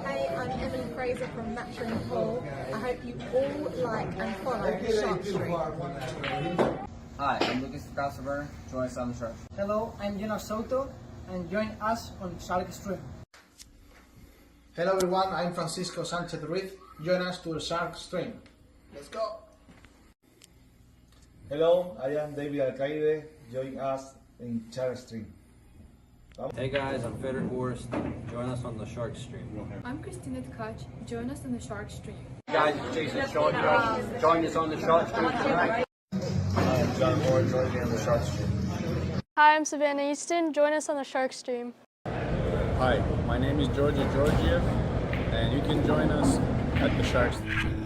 Hey, I'm Emily Fraser from McDermott Cues. I hope you all like and follow Shark Street. Hi, I'm Lukas Fracasso-Verner. Join us on the Shark. Hello, I'm Salotto, and join us on Shark Stream. Hello everyone, I'm Francisco Sanchez Ruiz. Join us to the Shark Stream. Let's go! Hello, I am David Alcaide. Join us in Shark Stream. Hey guys, I'm Federic Horst. Join us on the Shark Stream. I'm Christina Tkach. Join us on the Shark Stream. Hey guys, it's Jason Shaw. Join us on the Shark Stream tonight. I'm John Moore. Join me on the Shark Stream. Hi, I'm Savannah Easton. Join us on the Shark Stream. Hi, my name is Georgia Georgiev, and you can join us at the Shark Stream.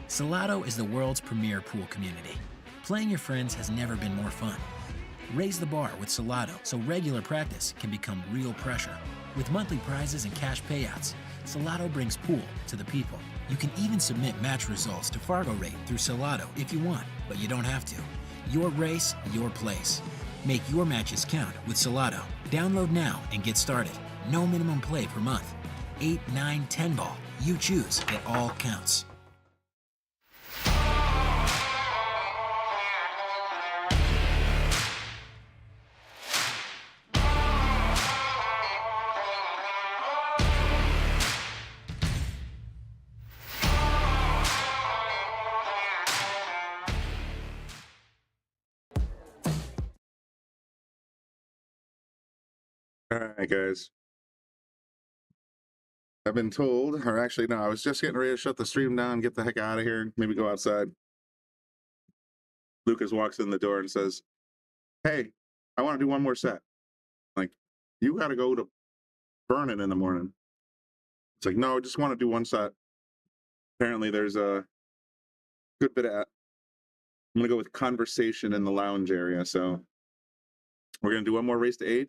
Salotto is the world's premier pool community. Playing your friends has never been more fun. Raise the bar with Salotto so regular practice can become real pressure. With monthly prizes and cash payouts, Salotto brings pool to the people. You can even submit match results to Fargo Rate through Salotto if you want, but you don't have to. Your race, your place. Make your matches count with Salotto. Download now and get started. No minimum play per month. 8, 9, 10 ball. You choose. It all counts. All right, guys. I've been told, or actually, no, I was just getting ready to shut the stream down, get the heck out of here, maybe go outside. Lucas walks in the door and says, "Hey, I want to do one more set." Like, you got to go to Vernon in the morning. It's like, no, I just want to do one set. Apparently, there's a good bit of, I'm going to go with conversation in the lounge area. So we're going to do one more race to 8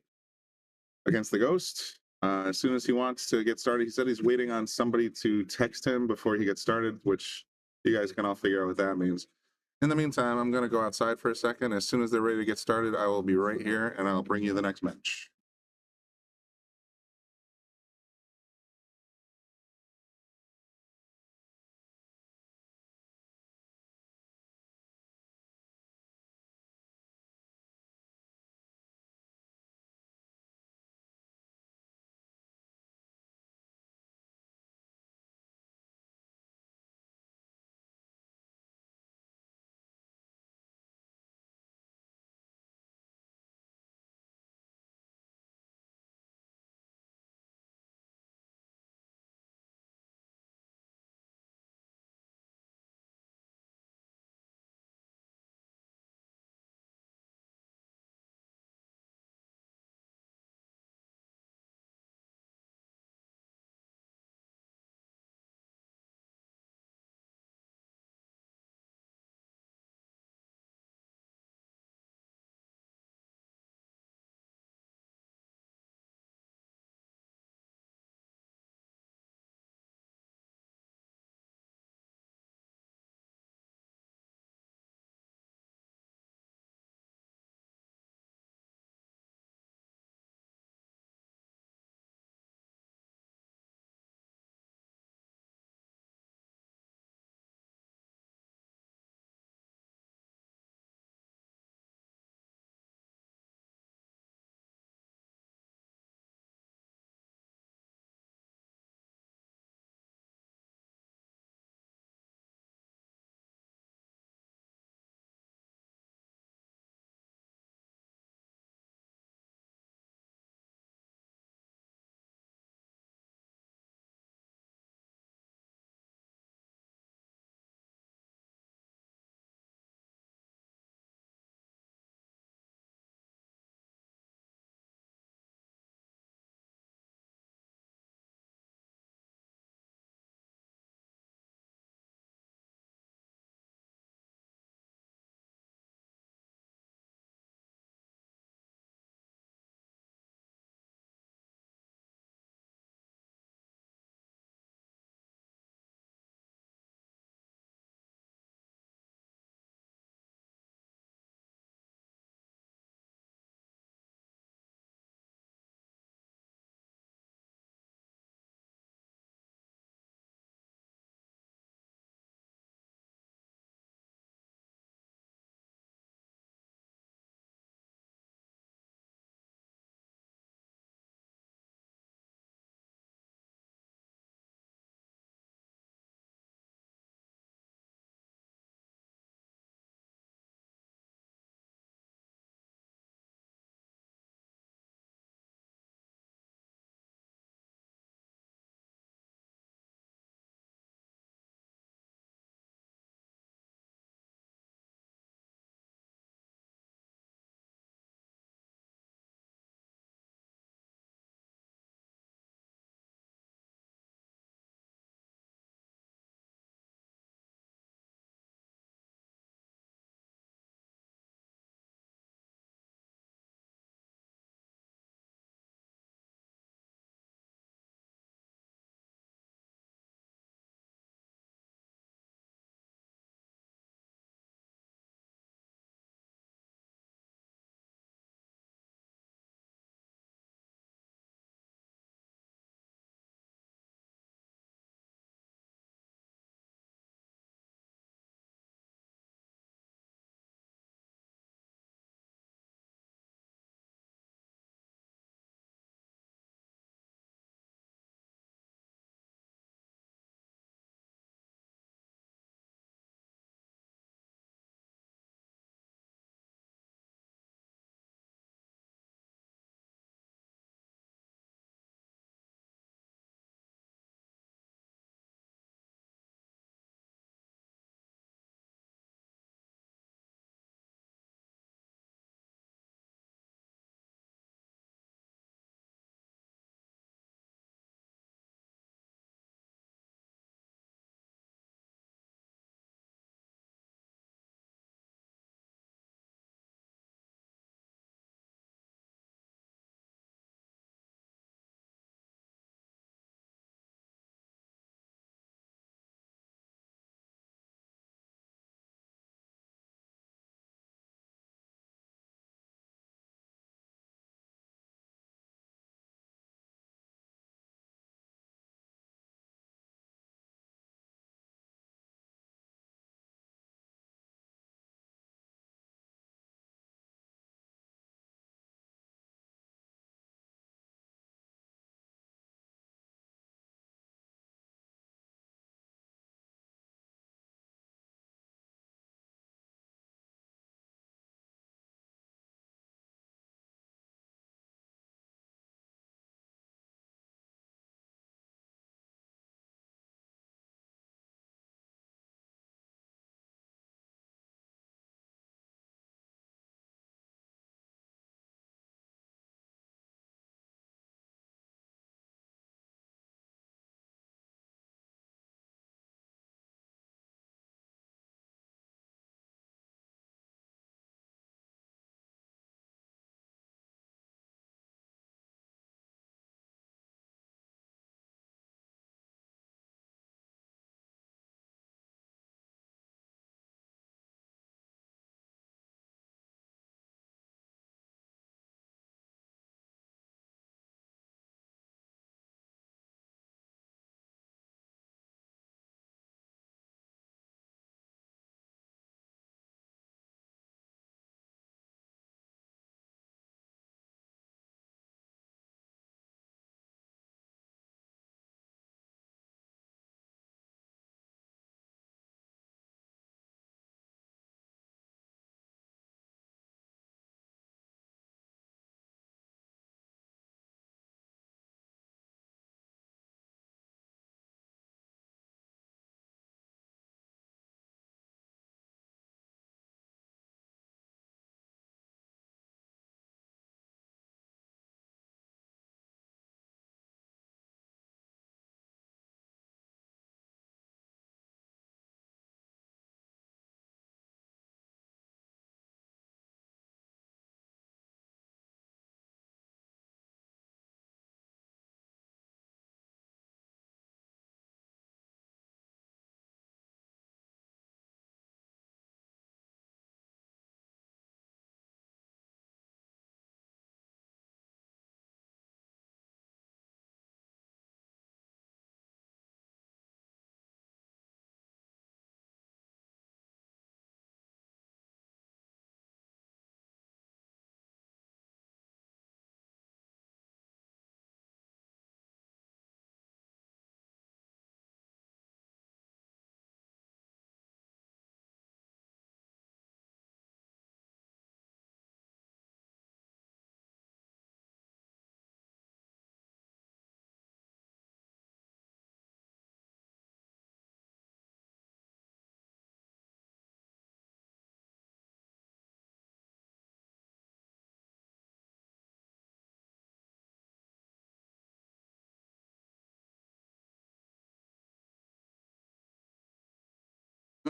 against the Ghost. As soon as he wants to get started, he said he's waiting on somebody to text him before he gets started, which you guys can all figure out what that means. In the meantime, I'm going to go outside for a second. As soon as they're ready to get started, I will be right here and I'll bring you the next match.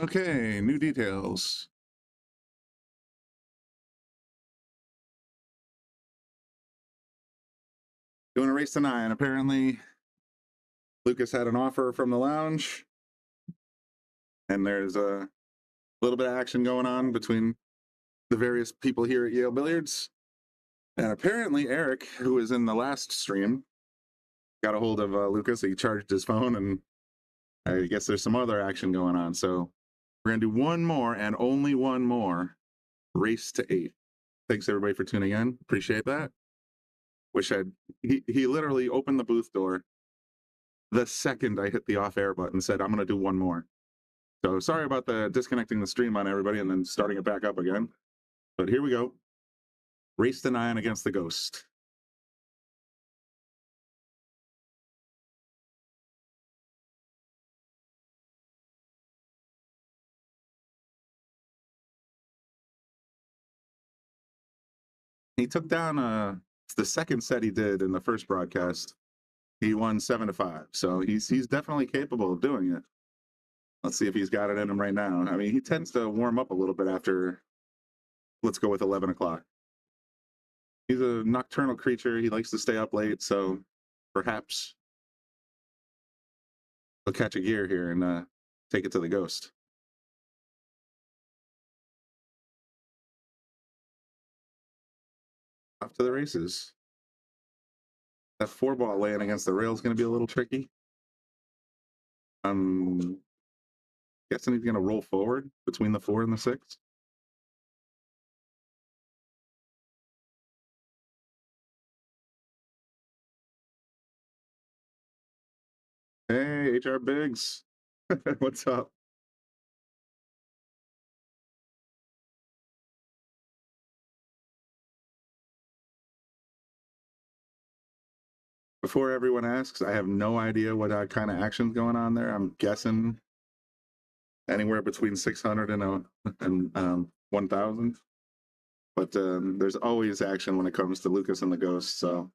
Okay, new details. Doing a race to 9. Apparently, Lukas had an offer from the lounge, and there's a little bit of action going on between the various people here at Yale Billiards. And apparently, Eric, who was in the last stream, got a hold of Lukas. He charged his phone, and I guess there's some other action going on. So we're going to do one more and only one more race to 8. Thanks, everybody, for tuning in. Appreciate that. Wish he literally opened the booth door the second I hit the off-air button, said, I'm going to do one more. So sorry about the disconnecting the stream on everybody and then starting it back up again. But here we go. Race to 9 against the Ghost. He took down the second set he did in the first broadcast. He won 7-5. So he's definitely capable of doing it. Let's see if he's got it in him right now. I mean, he tends to warm up a little bit after, let's go with 11 o'clock. He's a nocturnal creature. He likes to stay up late, so perhaps he'll catch a gear here and take it to the Ghost. Off to the races. That 4-ball laying against the rail is going to be a little tricky. Guessing he's going to roll forward between the 4 and the 6. Hey, HR Biggs. What's up? Before everyone asks, I have no idea what kind of action's going on there. I'm guessing anywhere between 600 and 1,000. But there's always action when it comes to Lukas and the Ghost, so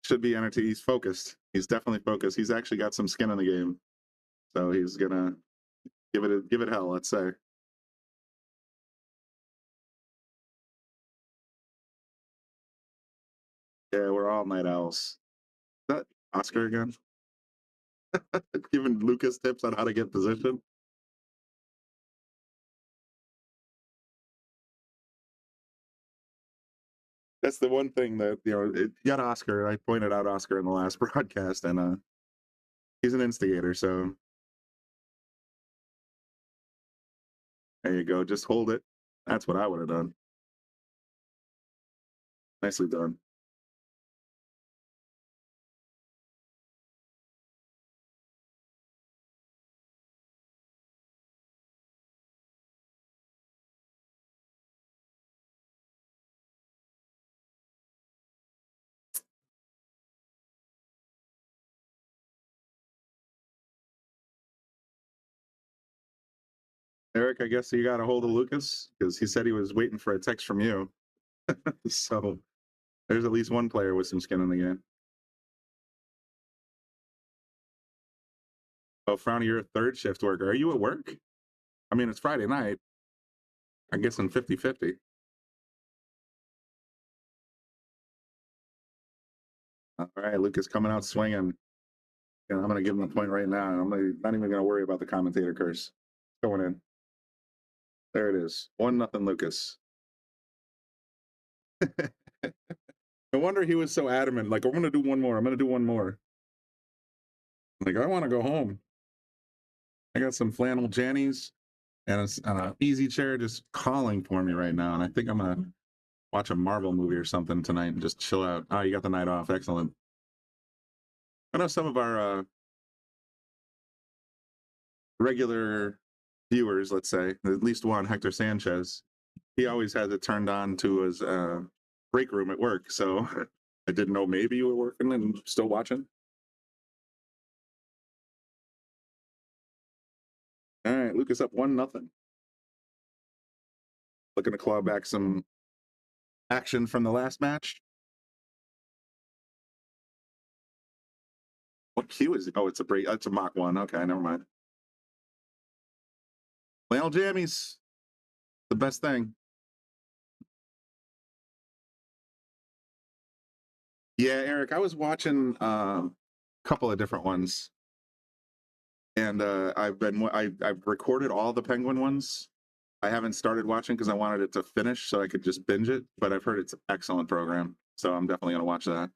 should be entertaining. He's focused. He's definitely focused. He's actually got some skin in the game, so he's gonna give it hell. Let's say. Yeah, we're all night owls. Is that Oscar again? Giving Lukas tips on how to get position. That's the one thing that, you got Oscar. I pointed out Oscar in the last broadcast, and he's an instigator, so there you go. Just hold it. That's what I would have done. Nicely done. Eric, I guess you got a hold of Lukas because he said he was waiting for a text from you. So there's at least one player with some skin in the game. Oh, Frowny, you're a third shift worker. Are you at work? I mean, it's Friday night. I'm guessing 50-50. All right, Lukas coming out swinging. And I'm going to give him a point right now. I'm not even going to worry about the commentator curse. Going in. There it is. 1-0 Lukas. No wonder he was so adamant. Like, I'm going to do one more. I'm going to do one more. Like, I want to go home. I got some flannel jannies and an easy chair just calling for me right now. And I think I'm going to watch a Marvel movie or something tonight and just chill out. Oh, you got the night off. Excellent. I know some of our regular viewers, let's say, at least one, Hector Sanchez, he always has it turned on to his break room at work. So I didn't know maybe you were working and still watching. All right, Lukas up 1-0. Looking to claw back some action from the last match. What cue is it? Oh, it's a break. It's a Mach 1. Okay, never mind. Flannel jammies, the best thing. Yeah, Eric, I was watching a couple of different ones, and I've recorded all the Penguin ones. I haven't started watching because I wanted it to finish so I could just binge it, but I've heard it's an excellent program, so I'm definitely going to watch that.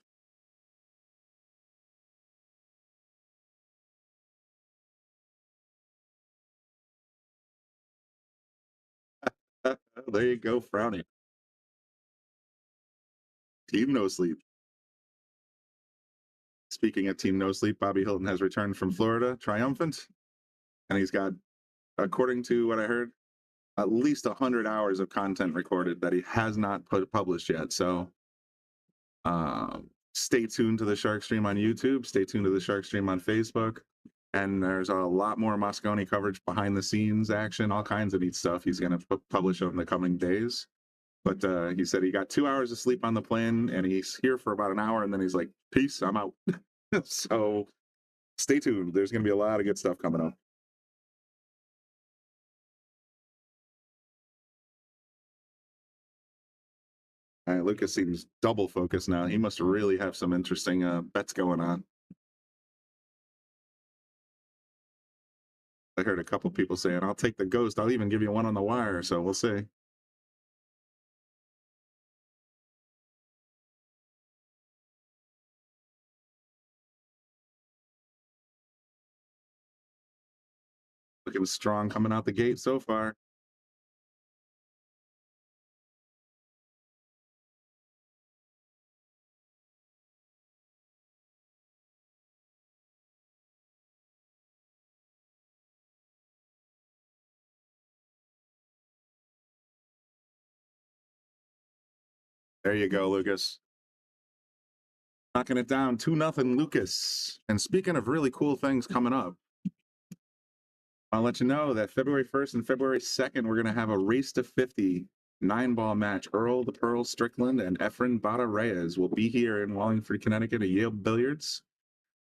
There you go, Frowny. Team No Sleep. Speaking of Team No Sleep, Bobby Hilton has returned from Florida triumphant, and he's got, according to what I heard, at least 100 hours of content recorded that he has not published yet. So stay tuned to the Shark Stream on YouTube. Stay tuned to the Shark Stream on Facebook. And there's a lot more Mosconi coverage, behind the scenes action, all kinds of neat stuff he's going to publish in the coming days. But he said he got 2 hours of sleep on the plane, and he's here for about an hour, and then he's like, peace, I'm out. So stay tuned. There's going to be a lot of good stuff coming up. All right, Lucas seems double focused now. He must really have some interesting bets going on. I heard a couple people saying, I'll take the ghost. I'll even give you one on the wire. So we'll see. Looking strong coming out the gate so far. There you go, Lucas. Knocking it down 2-0, Lucas. And speaking of really cool things coming up, I'll let you know that February 1st and February 2nd, we're going to have a race to 50 9-ball match. Earl the Pearl Strickland and Efren Bada Reyes will be here in Wallingford, Connecticut at Yale Billiards.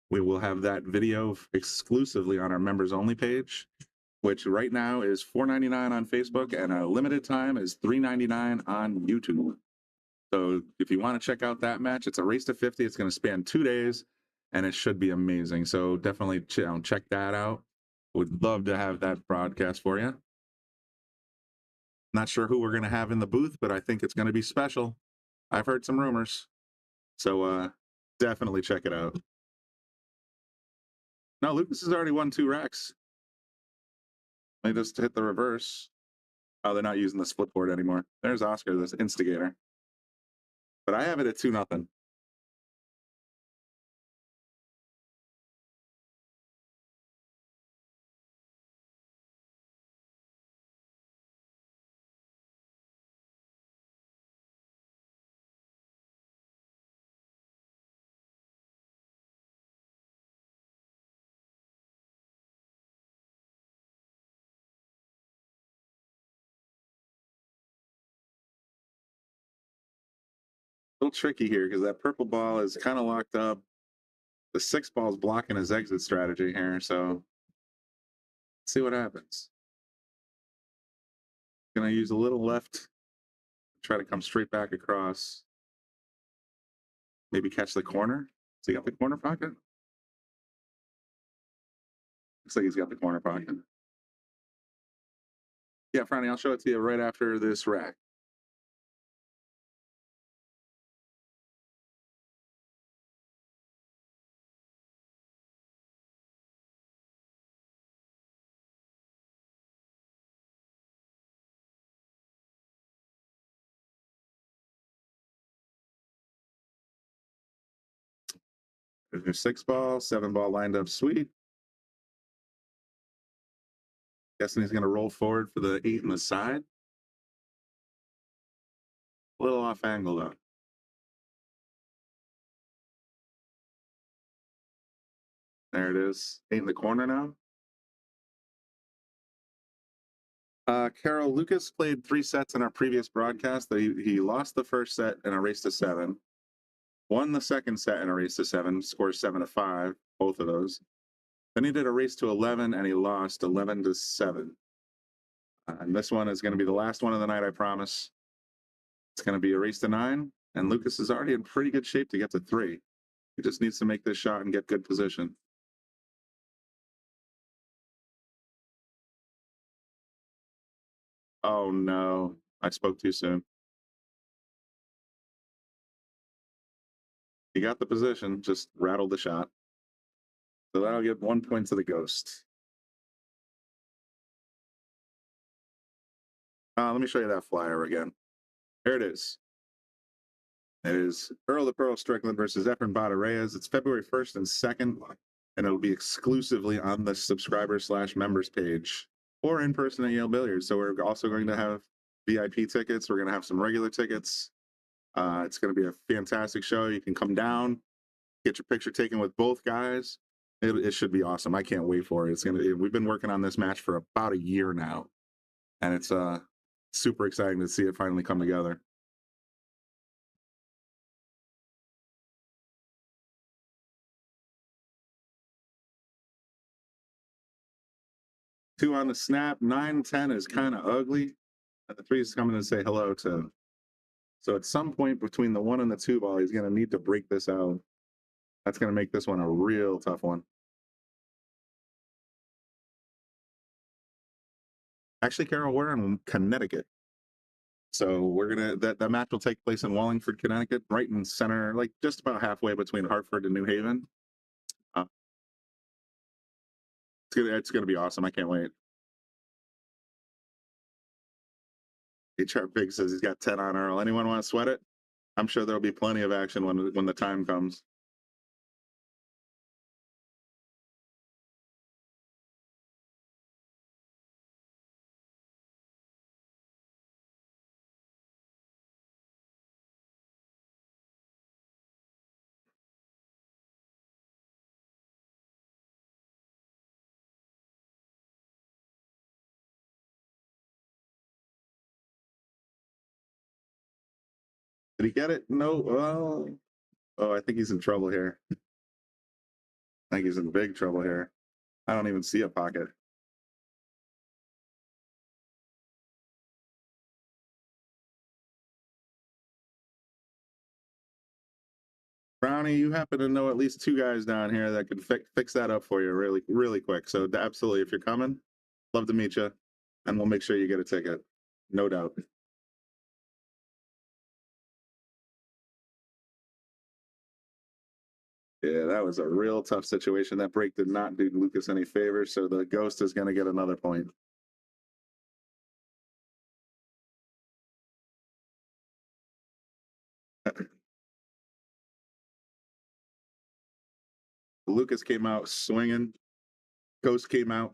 We will have that video exclusively on our members only page, which right now is $4.99 on Facebook, and a limited time is $3.99 on YouTube. So if you want to check out that match, it's a race to 50. It's going to span 2 days, and it should be amazing. So definitely check that out. Would love to have that broadcast for you. Not sure who we're going to have in the booth, but I think it's going to be special. I've heard some rumors. So definitely check it out. No, Lucas has already won 2 racks. They just hit the reverse. Oh, they're not using the split board anymore. There's Oscar, this instigator. But I have it at 2-0. A little tricky here because that purple ball is kind of locked up. The 6 ball is blocking his exit strategy here, so let's see what happens. Gonna use a little left, try to come straight back across. Maybe catch the corner. Has he got the corner pocket? Looks like he's got the corner pocket. Yeah, Franny, I'll show it to you right after this rack. There's your 6 ball, 7 ball lined up sweet. Guessing he's going to roll forward for the 8 on the side. A little off angle though. There it is. 8 in the corner now. Carol, Lucas played 3 sets in our previous broadcast. He lost the first set in a race to 7. Won the second set in a race to 7, scores 7-5, both of those. Then he did a race to 11 and he lost 11-7. And this one is going to be the last one of the night, I promise. It's going to be a race to 9, and Lukas is already in pretty good shape to get to 3. He just needs to make this shot and get good position. Oh no, I spoke too soon. He got the position, just rattled the shot. So that'll give 1 point to the ghost. Let me show you that flyer again. There it is. It is Earl the Pearl Strickland versus Efren Bada Reyes. It's February 1st and 2nd, and it'll be exclusively on the subscriber/members page or in person at Yale Billiards. So we're also going to have VIP tickets. We're going to have some regular tickets. It's going to be a fantastic show. You can come down, get your picture taken with both guys. It should be awesome. I can't wait for it. We've been working on this match for about a year now, and it's super exciting to see it finally come together. Two on the snap, 9-10 is kind of ugly, and the 3 is coming to say hello to. So at some point between the 1 and the 2 ball, he's going to need to break this out. That's going to make this one a real tough one. Actually, Carol, we're in Connecticut. So we're going to, that match will take place in Wallingford, Connecticut, right in center, like just about halfway between Hartford and New Haven. It's gonna be awesome. I can't wait. HR Big says he's got 10 on Earl. Anyone want to sweat it? I'm sure there'll be plenty of action when the time comes. Did he get it? No. Oh, I think he's in trouble here. I think he's in big trouble here. I don't even see a pocket. Brownie, you happen to know at least 2 guys down here that could fix that up for you really, really quick. So absolutely, if you're coming, love to meet you, and we'll make sure you get a ticket. No doubt. Yeah, that was a real tough situation. That break did not do Lukas any favors, so the ghost is going to get another point. Lukas came out swinging. Ghost came out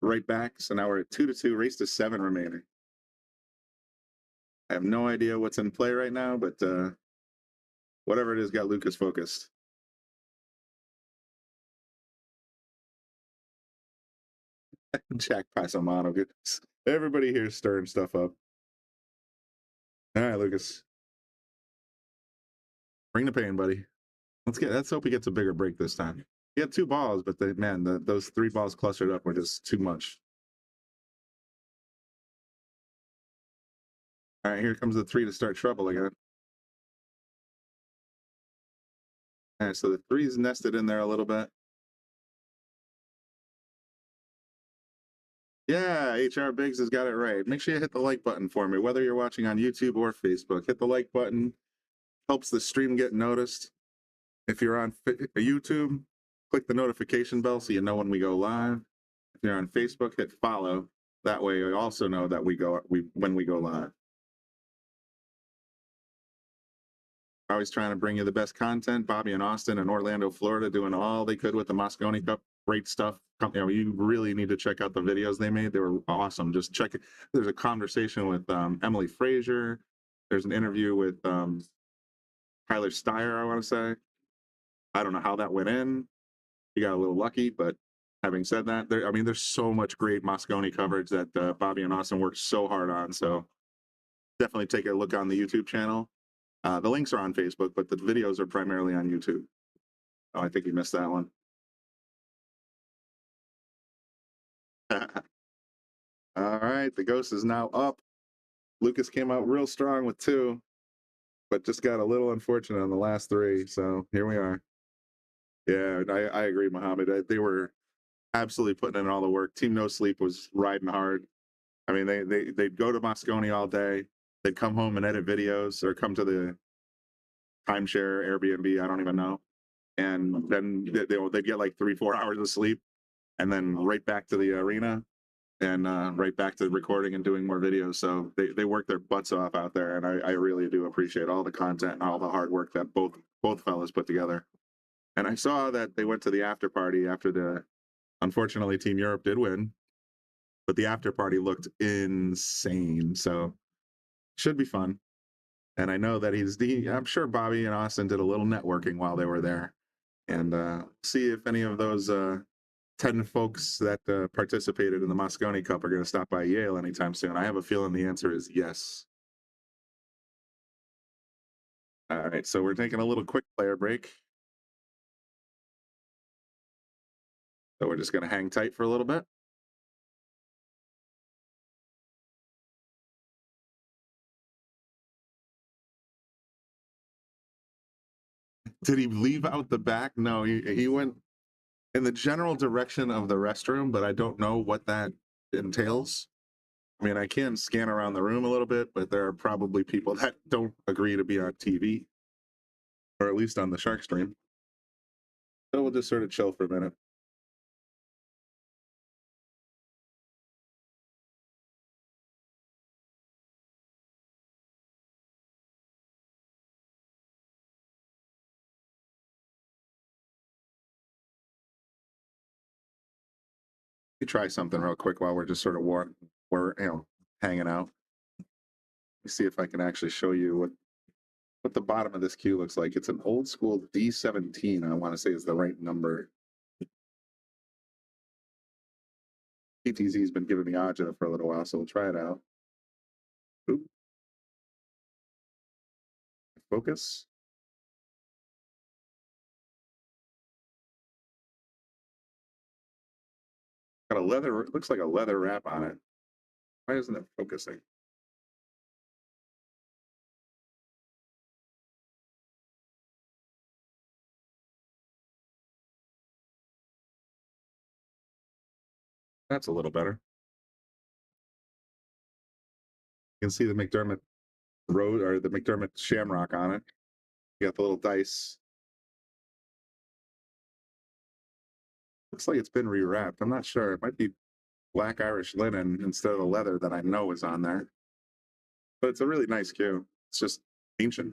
right back. So now we're at 2-2, race to 7 remaining. I have no idea what's in play right now, but whatever it is got Lukas focused. Jack Passamano, goodness. Everybody here stirring stuff up. All right, Lukas. Bring the pain, buddy. Let's hope he gets a bigger break this time. He had 2 balls, but those 3 balls clustered up were just too much. All right, here comes the 3 to start trouble again. All right, so the 3's nested in there a little bit. Yeah, HR Biggs has got it right. Make sure you hit the like button for me, whether you're watching on YouTube or Facebook. Hit the like button. Helps the stream get noticed. If you're on YouTube, click the notification bell so you know when we go live. If you're on Facebook, hit follow. That way you also know that when we go live. Always trying to bring you the best content. Bobby and Austin and Orlando, Florida, doing all they could with the Moscone Cup. Great stuff. You really need to check out the videos they made. They were awesome. Just check it. There's a conversation with Emily Frazier. There's an interview with Tyler Steyer, I want to say. I don't know how that went in. You got a little lucky, but having said that, there's so much great Moscone coverage that Bobby and Austin worked so hard on. So definitely take a look on the YouTube channel. The links are on Facebook, but the videos are primarily on YouTube. Oh, I think you missed that one. All right. right, the Ghost is now up. Lukas came out real strong with 2, but just got a little unfortunate on the last 3. So here we are. Yeah, I agree, Muhammad. They were absolutely putting in all the work. Team No Sleep was riding hard. I mean, they'd go to Moscone all day. They'd come home and edit videos or come to the timeshare, Airbnb, I don't even know. And then they'd get like 3-4 hours of sleep and then right back to the arena and right back to recording and doing more videos. So they work their butts off out there. And I really do appreciate all the content and all the hard work that both fellas put together. And I saw that they went to the after party after unfortunately, Team Europe did win, but the after party looked insane. So should be fun. And I know that I'm sure Bobby and Austin did a little networking while they were there. And see if any of those 10 folks that participated in the Moscone Cup are going to stop by Yale anytime soon. I have a feeling the answer is yes. All right, so we're taking a little quick player break. So we're just going to hang tight for a little bit. Did he leave out the back? No, he went in the general direction of the restroom, but I don't know what that entails. I mean, I can scan around the room a little bit, but there are probably people that don't agree to be on TV, or at least on the Shark stream. So we'll just sort of chill for a minute. Let me try something real quick while we're just sort of hanging out. Let me see if I can actually show you what the bottom of this cue looks like. It's an old school D17. I want to say is the right number. PTZ's been giving me agita for a little while, so we'll try it out. Oop. Focus. Got a leather, looks like a leather wrap on it. Why isn't it focusing? That's a little better. You can see the McDermott Road or the McDermott Shamrock on it. You got the little dice. Looks like it's been rewrapped. I'm not sure. It might be black Irish linen instead of the leather that I know is on there. But it's a really nice cue. It's just ancient.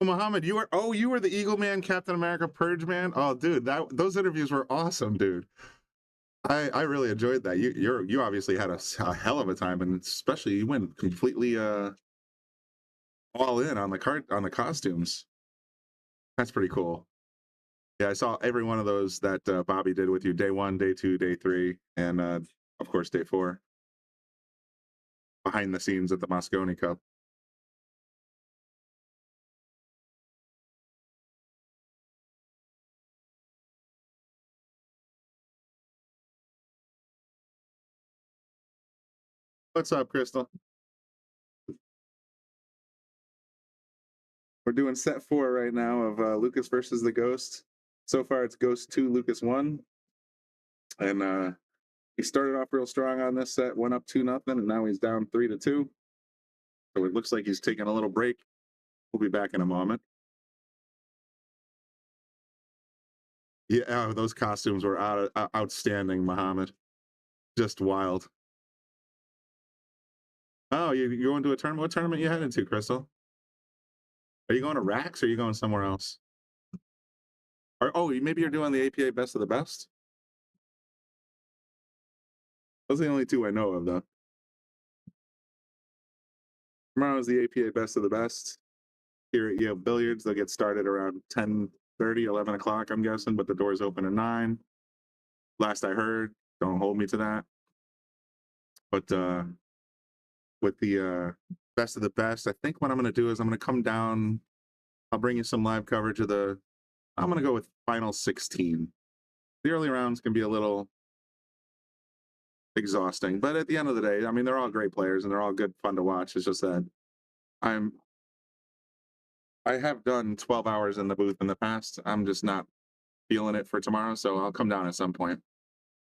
Muhammad, you were the Eagle Man, Captain America, Purge Man. Oh, dude, those interviews were awesome, dude. I really enjoyed that. You obviously had a hell of a time, and especially you went completely all in on the costumes. That's pretty cool. Yeah, I saw every one of those that Bobby did with you. Day 1, day 2, day 3, and of course day 4. Behind the scenes at the Moscone Cup. What's up, Crystal? We're doing set 4 right now of Lukas versus the Ghost. So far, it's Ghost 2, Lukas 1. And he started off real strong on this set, went up 2-0, and now he's down 3-2. So it looks like he's taking a little break. We'll be back in a moment. Yeah, those costumes were outstanding, Muhammad. Just wild. Oh, you're going to a tournament? What tournament you headed to, Crystal? Are you going to Rax or are you going somewhere else? Or maybe you're doing the APA Best of the Best? Those are the only two I know of, though. Tomorrow is the APA Best of the Best here at Yale Billiards. They'll get started around 10:30, 11 o'clock, I'm guessing, but the doors open at 9. Last I heard, don't hold me to that. But with the Best of the Best, I think what I'm going to do is I'm going to come down. I'll bring you some live coverage of I'm going to go with Final 16. The early rounds can be a little exhausting, but at the end of the day, I mean, they're all great players and they're all good fun to watch. It's just that I have done 12 hours in the booth in the past. I'm just not feeling it for tomorrow, so I'll come down at some point.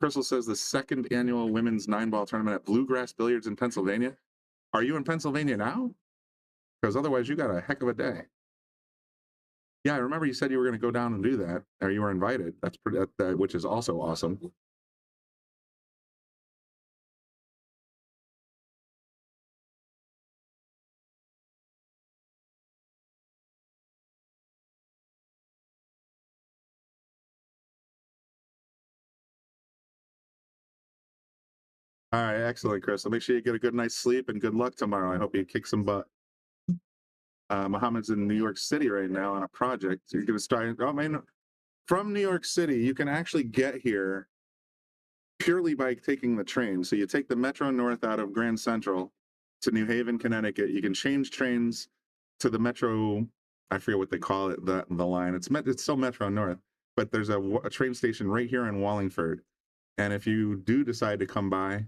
Crystal says the 2nd annual women's 9-ball tournament at Bluegrass Billiards in Pennsylvania. Are you in Pennsylvania now? Because otherwise you got a heck of a day. Yeah, I remember you said you were going to go down and do that, or you were invited. That's pretty, which is also awesome. All right, excellent, Crystal. Make sure you get a good night's sleep and good luck tomorrow. I hope you kick some butt. Mohammed's in New York City right now on a project. You're going to start. Oh man, from New York City, you can actually get here purely by taking the train. So you take the Metro North out of Grand Central to New Haven, Connecticut. You can change trains to the Metro. I forget what they call it. The line. It's still Metro North, but there's a train station right here in Wallingford. And if you do decide to come by,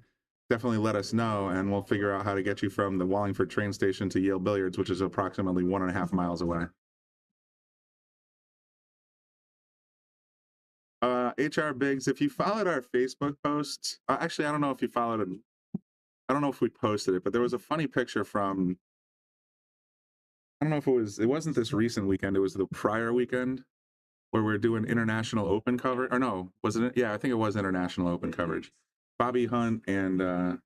definitely let us know, and we'll figure out how to get you from the Wallingford train station to Yale Billiards, which is approximately 1.5 miles away. HR Biggs, if you followed our Facebook post, actually, I don't know if you followed it. I don't know if we posted it, but there was a funny picture from, I don't know if it wasn't this recent weekend, it was the prior weekend where we're doing International Open coverage, or no, wasn't it? Yeah, I think it was International Open coverage. Bobby Hunt and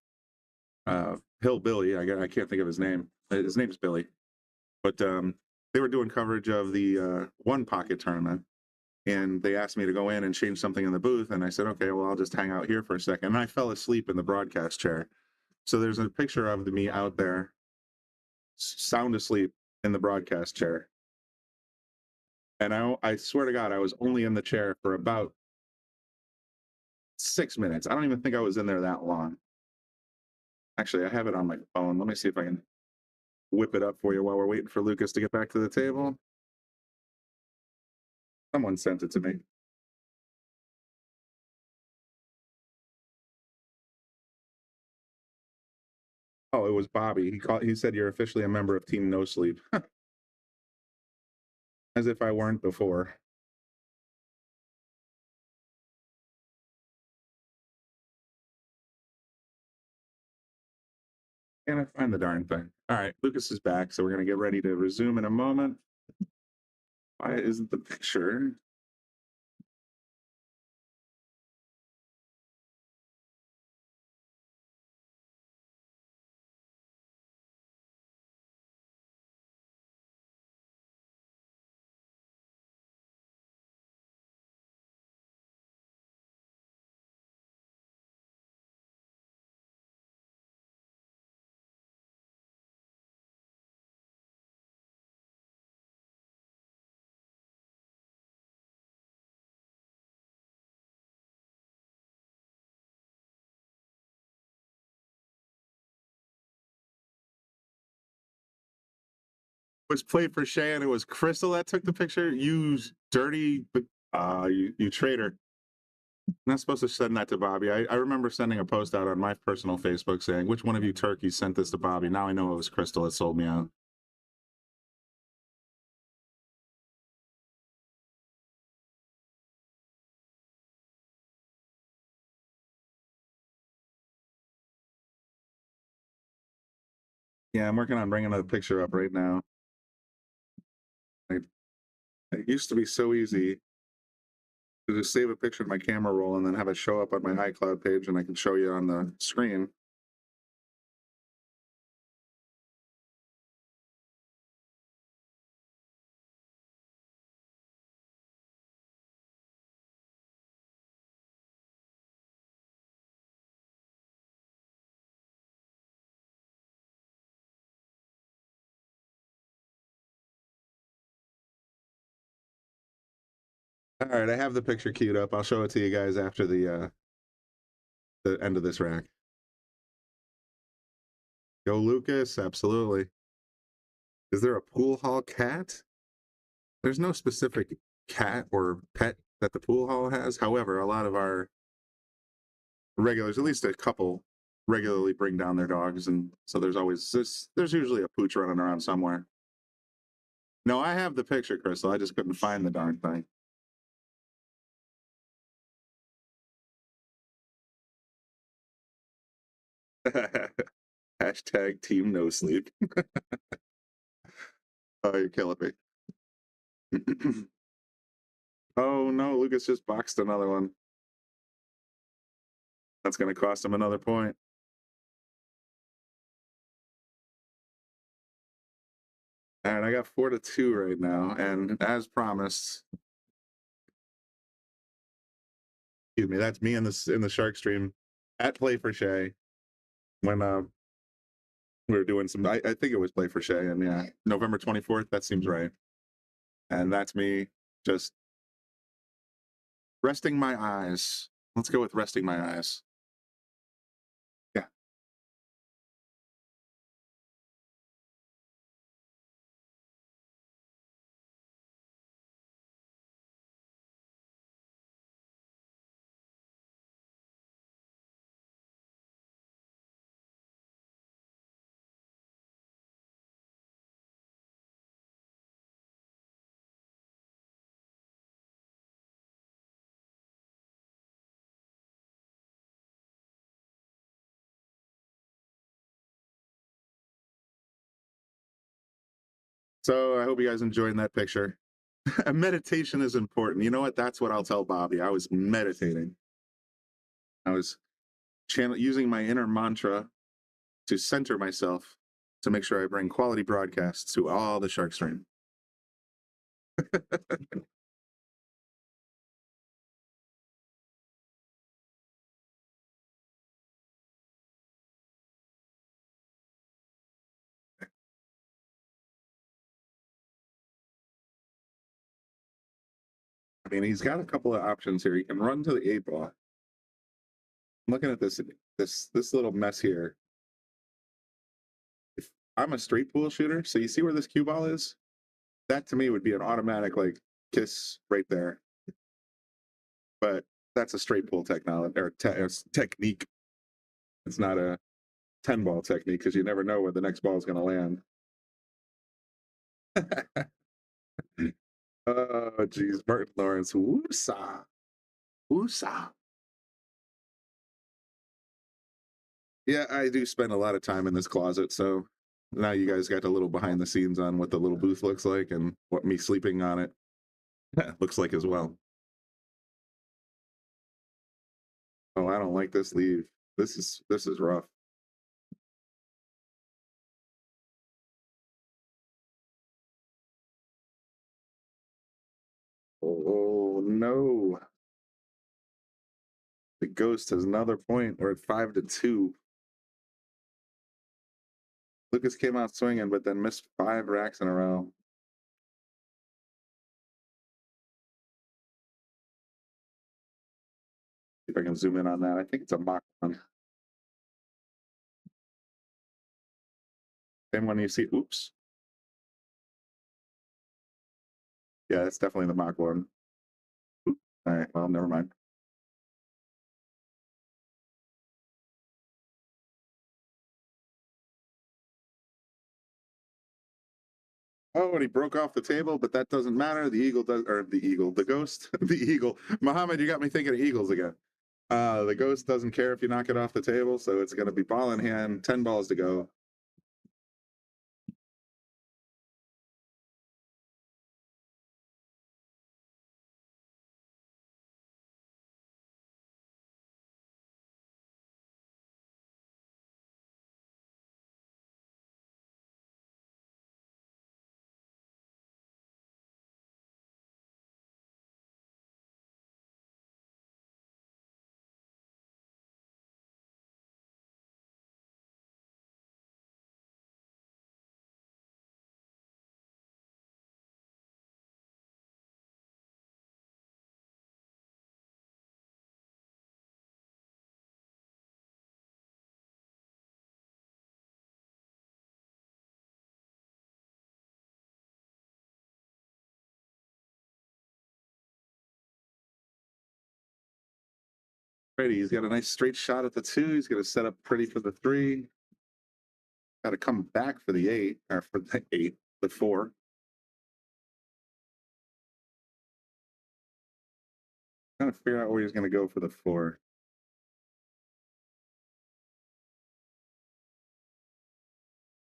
Hillbilly, I can't think of his name. His name's Billy. But they were doing coverage of the One Pocket tournament. And they asked me to go in and change something in the booth. And I said, okay, well, I'll just hang out here for a second. And I fell asleep in the broadcast chair. So there's a picture of me out there, sound asleep in the broadcast chair. And I swear to God, I was only in the chair for about 6 minutes. I don't even think I was in there that long. Actually, I have it on my phone. Let me see if I can whip it up for you while we're waiting for Lucas to get back to the table. Someone sent it to me. Oh, it was Bobby. He said you're officially a member of Team No Sleep. As if I weren't before. Can't I find the darn thing? All right, Lucas is back, so we're going to get ready to resume in a moment. Why isn't the picture? Was played for Shay, and it was Crystal that took the picture. You dirty, you traitor. I'm not supposed to send that to Bobby. I remember sending a post out on my personal Facebook saying, which one of you turkeys sent this to Bobby? Now I know it was Crystal that sold me out. Yeah, I'm working on bringing the picture up right now. It used to be so easy to just save a picture of my camera roll and then have it show up on my iCloud page, and I can show you on the screen. All right, I have the picture queued up. I'll show it to you guys after the end of this rack. Go Lucas, absolutely. Is there a pool hall cat? There's no specific cat or pet that the pool hall has. However, a lot of our regulars, at least a couple, regularly bring down their dogs, and so there's usually a pooch running around somewhere. No, I have the picture, Crystal. I just couldn't find the darn thing. Hashtag team no sleep. Oh, you're killing me. Oh no, Lucas just boxed another one. That's going to cost him another point. All right, I got 4-2 right now, and as promised, excuse me, that's me in the Shark stream at Play for Shay when we were doing some. I think it was Play for Shay, and yeah, November 24th. That seems right. And that's me just resting my eyes. Let's go with resting my eyes. Yeah. So I hope you guys enjoyed that picture. Meditation is important. You know what? That's what I'll tell Bobby. I was meditating. I was using my inner mantra to center myself to make sure I bring quality broadcasts to all the Shark stream. I mean, he's got a couple of options here. He can run to the 8-ball. I'm looking at this little mess here. If I'm a straight pool shooter, so you see where this cue ball is? That to me would be an automatic like kiss right there. But that's a straight pool technology or technique. It's not a 10-ball technique because you never know where the next ball is going to land. Oh, geez, Martin Lawrence. Woosah. Woosah. Yeah, I do spend a lot of time in this closet, so now you guys got a little behind the scenes on what the little booth looks like and what me sleeping on it looks like as well. Oh, I don't like this leave. This is rough. Oh no. The ghost has another point. We're at 5-2. Lucas came out swinging, but then missed 5 racks in a row. See if I can zoom in on that. I think it's a mock one. Same one you see. Oops. Yeah, it's definitely the mock one. All right, well, never mind. Oh, and he broke off the table, but that doesn't matter. The eagle does, or the ghost, the eagle. Muhammad, you got me thinking of eagles again. The ghost doesn't care if you knock it off the table, so it's going to be ball in hand, 10 balls to go. Ready, he's got a nice straight shot at the 2. He's going to set up pretty for the 3. Got to come back for the 8, or for the 8, the 4. Trying to figure out where he's going to go for the 4.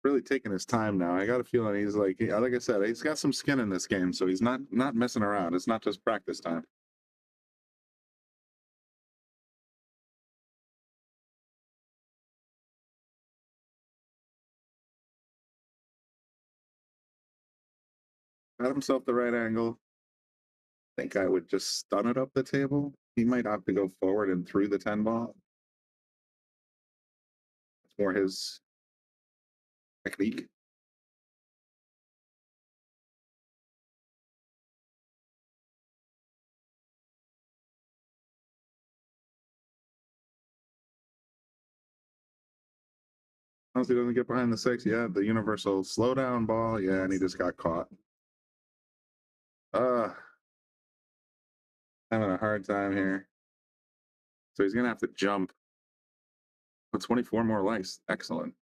Really taking his time now. I got a feeling he's like I said, he's got some skin in this game, so he's not messing around. It's not just practice time. Got himself the right angle. Think I would just stun it up the table. He might have to go forward and through the 10 ball. It's more his technique. Once he doesn't get behind the 6, yeah, the universal slowdown ball, yeah, and he just got caught. Having a hard time here. So he's gonna have to jump. But 24 more likes. Excellent.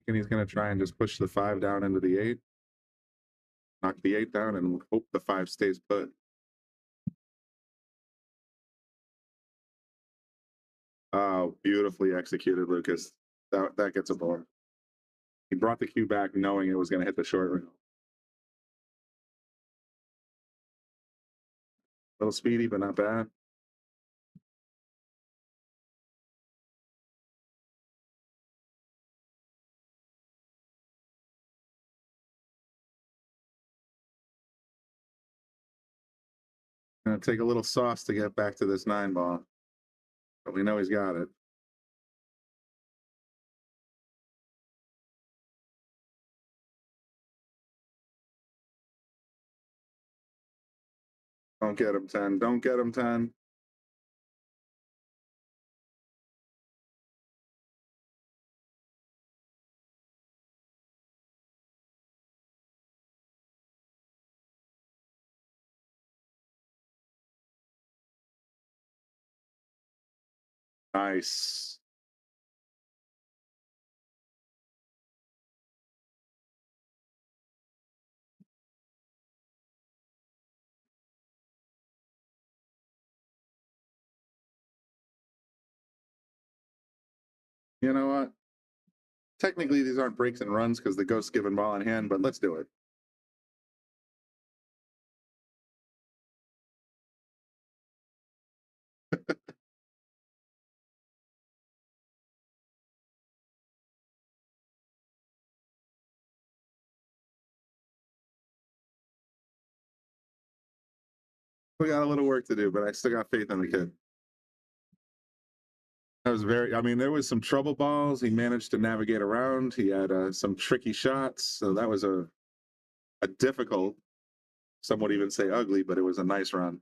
And he's going to try and just push the 5 down into the 8. Knock the 8 down and hope the 5 stays put. Oh, beautifully executed, Lucas. That gets a ball. He brought the cue back knowing it was going to hit the short rail. A little speedy, but not bad. Gonna take a little sauce to get back to this 9 ball. But we know he's got it. Don't get him 10. Don't get him 10. Nice. You know what? Technically, these aren't breaks and runs because the ghost's given ball in hand, but let's do it. We got a little work to do, but I still got faith in the kid. That was I mean, there was some trouble balls. He managed to navigate around. He had some tricky shots. So that was a difficult, some would even say ugly, but it was a nice run.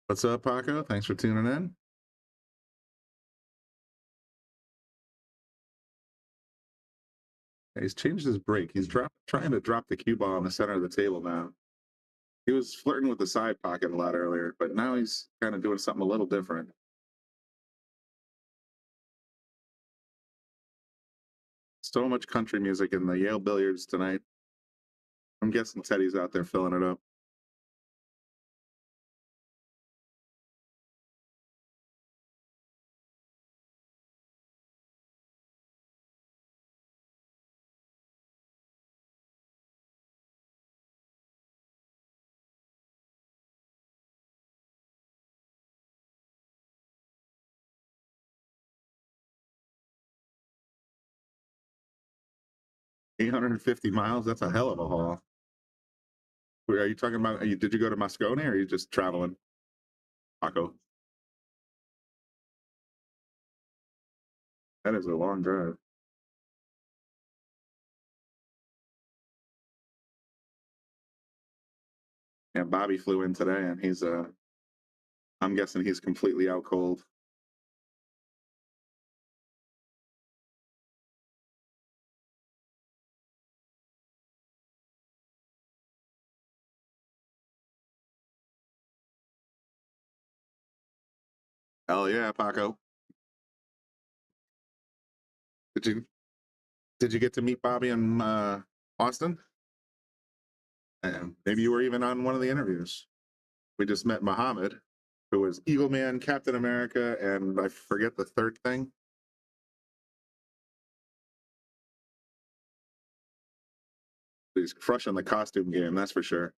What's up, Paco? Thanks for tuning in. He's changed his break. He's trying to drop the cue ball in the center of the table now. He was flirting with the side pocket a lot earlier, but now he's kind of doing something a little different. So much country music in the Yale Billiards tonight. I'm guessing Teddy's out there filling it up. 850 miles. That's a hell of a haul. Are you talking about? Did you go to Moscone, or are you just traveling, Paco? That is a long drive. And Bobby flew in today, and he's I'm guessing he's completely out cold. Hell yeah, Paco. Did you get to meet Bobby in Austin? And maybe you were even on one of the interviews. We just met Muhammad, who was Eagle Man, Captain America, and I forget the third thing. He's crushing the costume game, that's for sure.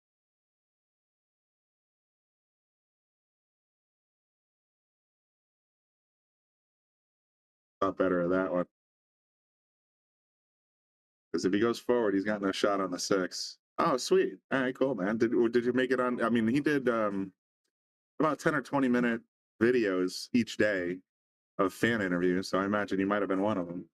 A lot better at that one. Because if he goes forward, he's got no shot on the 6. Oh, sweet. All right, cool, man. Did you make it on? I mean, he did about 10 or 20-minute videos each day of fan interviews, so I imagine you might have been one of them.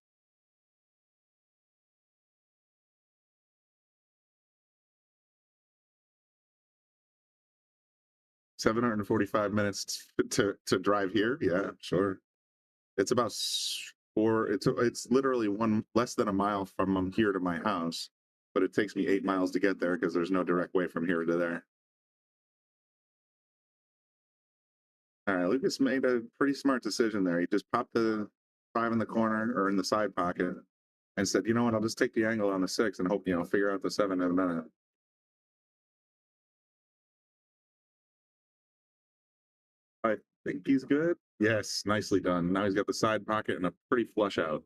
$745 to drive here. Yeah, sure. It's about it's literally less than a mile from here to my house, but it takes me 8 miles to get there because there's no direct way from here to there. All right, Lucas made a pretty smart decision there. He just popped the 5 in the corner or in the side pocket and said, you know what, I'll just take the angle on the 6 and hope, figure out the 7 in a minute. I think he's good. Yes, nicely done. Now he's got the side pocket and a pretty flush out.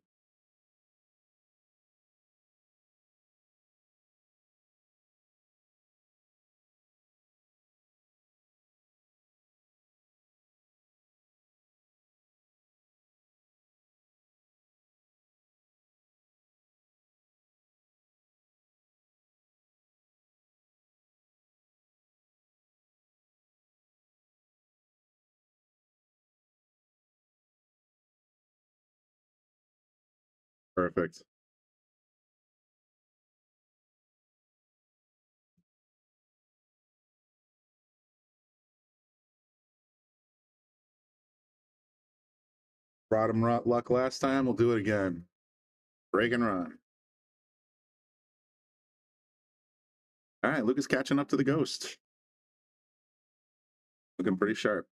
Perfect. Brought him luck last time. We'll do it again. Break and run. All right, Lucas catching up to the ghost. Looking pretty sharp.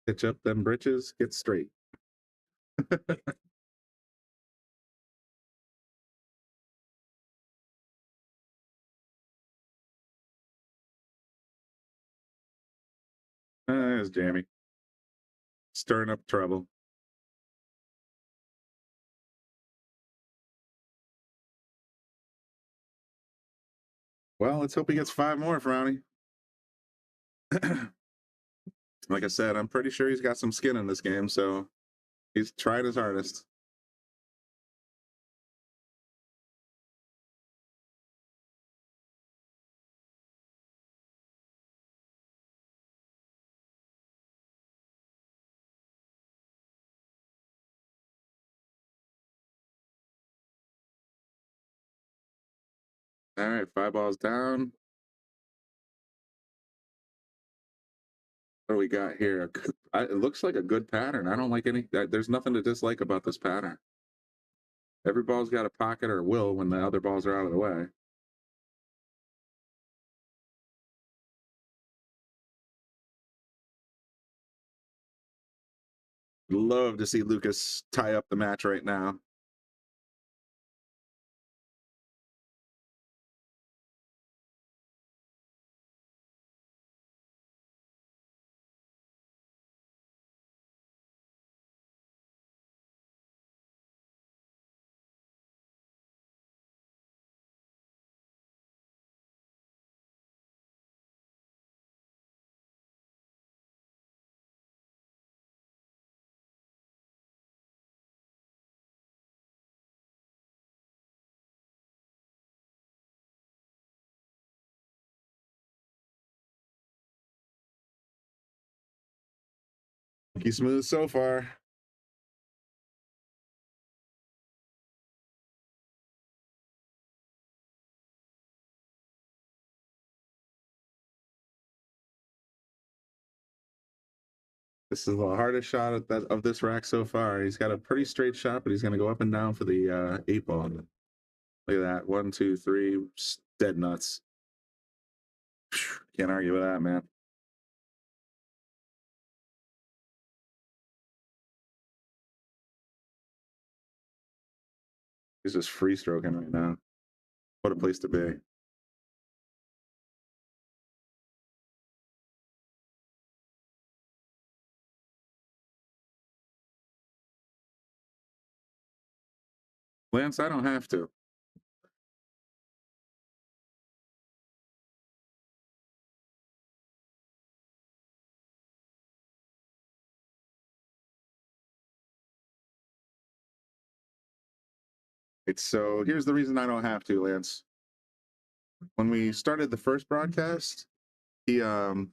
Hitch up them britches, get straight. There's Jamie. Stirring up trouble. Well, let's hope he gets 5 more, Frowny. Like I said, I'm pretty sure he's got some skin in this game, so he's trying his hardest. All right, 5 balls down. What do we got here? It looks like a good pattern. I don't like there's nothing to dislike about this pattern. Every ball's got a pocket or will when the other balls are out of the way. Love to see Lucas tie up the match right now. Silky smooth so far. This is the hardest shot of this rack so far. He's got a pretty straight shot, but he's going to go up and down for the 8-ball. Look at that. 1, 2, 3. Dead nuts. Can't argue with that, man. He's just free stroking right now. What a place to be. Lance, I don't have to. So here's the reason I don't have to, Lance. When we started the first broadcast, he said, I'm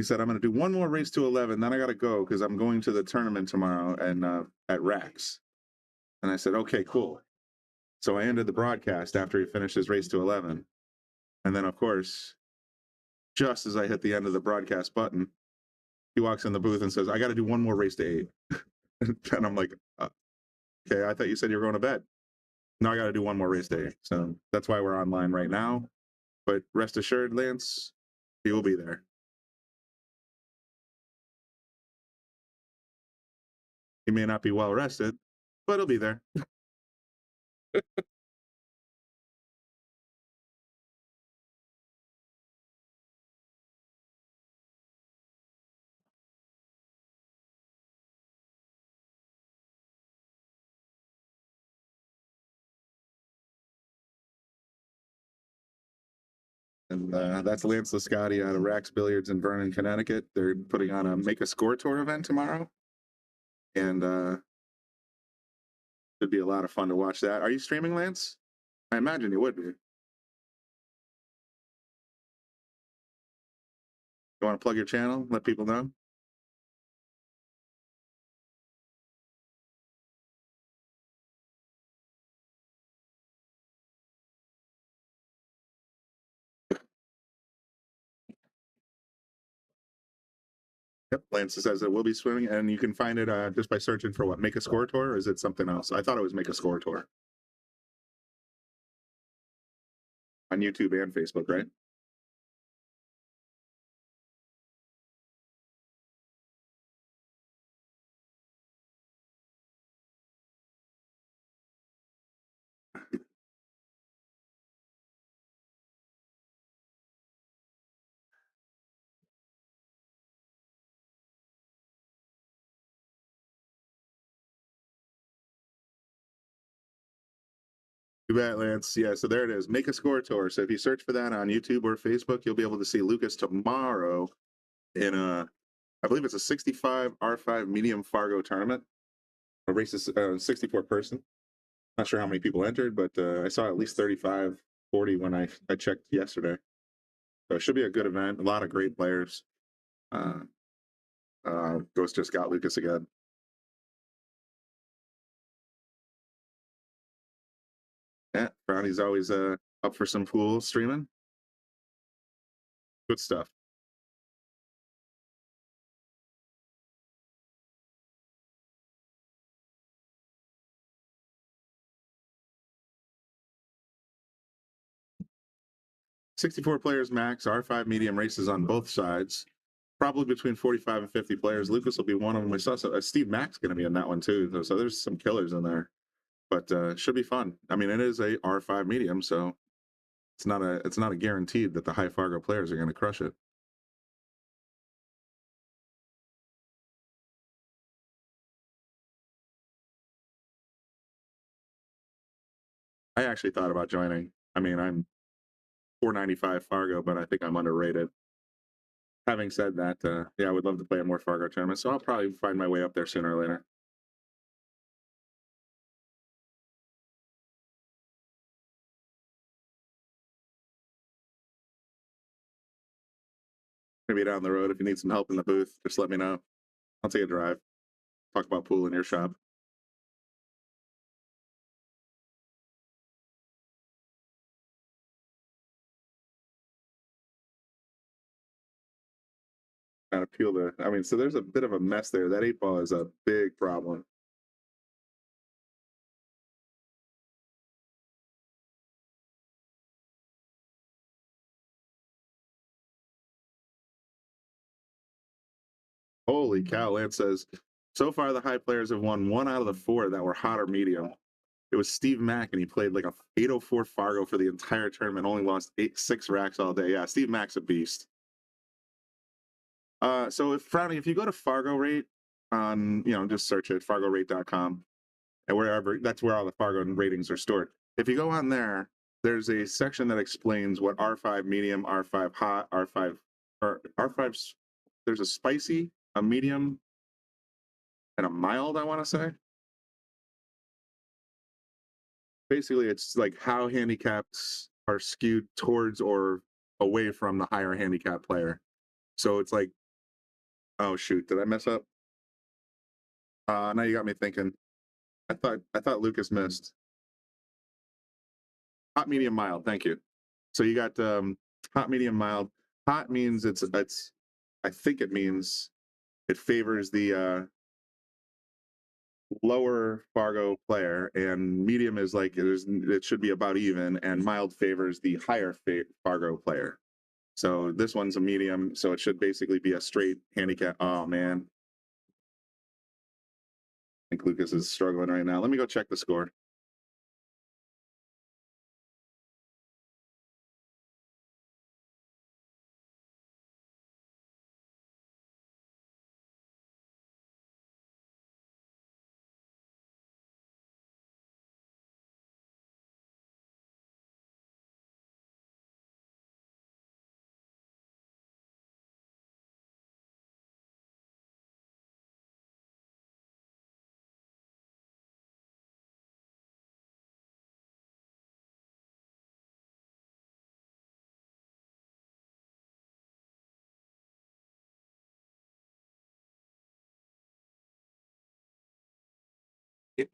going to do one more race to 11, then I got to go because I'm going to the tournament tomorrow and at Rax. And I said, okay, cool. So I ended the broadcast after he finished his race to 11. And then, of course, just as I hit the end of the broadcast button, he walks in the booth and says, I got to do one more race to 8. And I'm like, okay, I thought you said you were going to bed. No, I got to do one more race to 8. So that's why we're online right now. But rest assured, Lance, he will be there. He may not be well rested, but he'll be there. And that's Lance Lascotti out of Rax Billiards in Vernon, Connecticut. They're putting on a Make a Score Tour event tomorrow. And it'd be a lot of fun to watch that. Are you streaming, Lance? I imagine you would be. You want to plug your channel? Let people know? Yep, Lance says that we'll be swimming, and you can find it just by searching for what, Make a Score Tour, or is it something else? I thought it was Make a Score Tour. On YouTube and Facebook, right? You bet, Lance. Yeah, so there it is. Make a Score Tour. So if you search for that on YouTube or Facebook, you'll be able to see Lucas tomorrow in I believe it's a 65 R5 medium Fargo tournament. A race is 64 person. Not sure how many people entered, but I saw at least 35, 40 when I checked yesterday. So it should be a good event. A lot of great players. Ghost just got Lucas again. Yeah, Brownie's always up for some pool streaming. Good stuff. $64 players max, R5 medium races on both sides. Probably between 45 and 50 players. Lucas will be one of them. I saw Steve Mack's going to be in that one too. So there's some killers in there. But should be fun. I mean, it is a R5 medium, so it's not a guaranteed that the high Fargo players are going to crush it. I actually thought about joining. I mean, I'm 495 Fargo, but I think I'm underrated. Having said that, yeah, I would love to play a more Fargo tournament, so I'll probably find my way up there sooner or later. Maybe down the road, if you need some help in the booth, just let me know. I'll take a drive. Talk about pool in your shop. Kind of peel the. I mean, so there's a bit of a mess there. That 8-ball is a big problem. Holy cow, Lance says, so far the high players have won 1 out of the 4 that were hot or medium. It was Steve Mack, and he played like a 804 Fargo for the entire tournament, only lost 6 racks all day. Yeah, Steve Mack's a beast. So if Frowny, if you go to Fargo Rate on, just search it, fargorate.com, and wherever, that's where all the Fargo ratings are stored. If you go on there, there's a section that explains what R5 medium, R5 hot, R5, or R5's, there's a spicy, a medium, and a mild, I want to say. Basically, it's like how handicaps are skewed towards or away from the higher handicap player. So it's like, oh shoot, did I mess up? Now you got me thinking. I thought Lucas missed. Hot, medium, mild. Thank you. So you got hot, medium, mild. Hot means it's. I think it means it favors the lower Fargo player, and medium is like it should be about even, and mild favors the higher Fargo player. So this one's a medium, so it should basically be a straight handicap. Oh man, I think Lucas is struggling right now. Let me go check the score.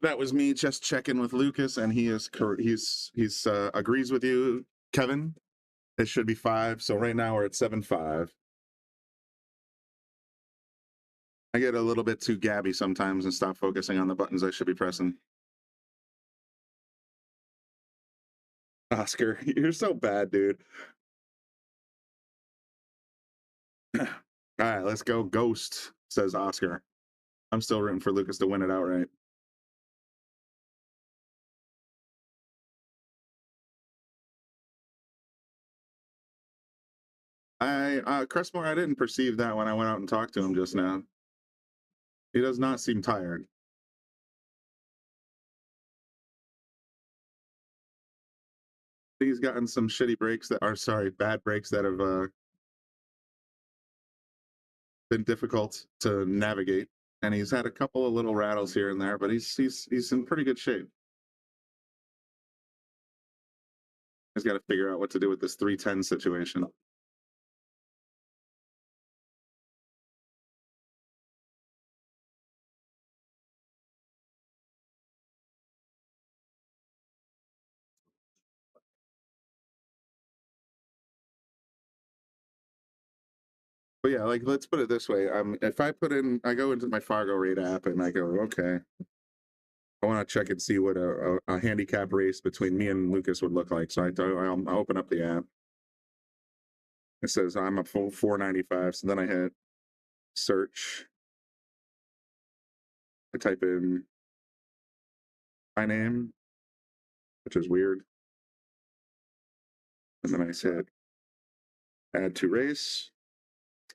That was me just checking with Lucas, and he is he's agrees with you, Kevin. It should be 5. So right now we're at 7-5. I get a little bit too gabby sometimes and stop focusing on the buttons I should be pressing. Oscar, you're so bad, dude. All right, let's go. Ghost, says Oscar. I'm still rooting for Lucas to win it outright. Crestmore, I didn't perceive that when I went out and talked to him just now. He does not seem tired. He's gotten some shitty breaks that are, bad breaks that have been difficult to navigate. And he's had a couple of little rattles here and there, but he's in pretty good shape. He's got to figure out what to do with this 310 situation. But yeah, like, let's put it this way. If I go into my Fargo Rate app and I go, okay, I want to check and see what a handicap race between me and Lucas would look like. So I open up the app. It says I'm a full 495. So then I hit search. I type in my name, which is weird. And then I said add to race.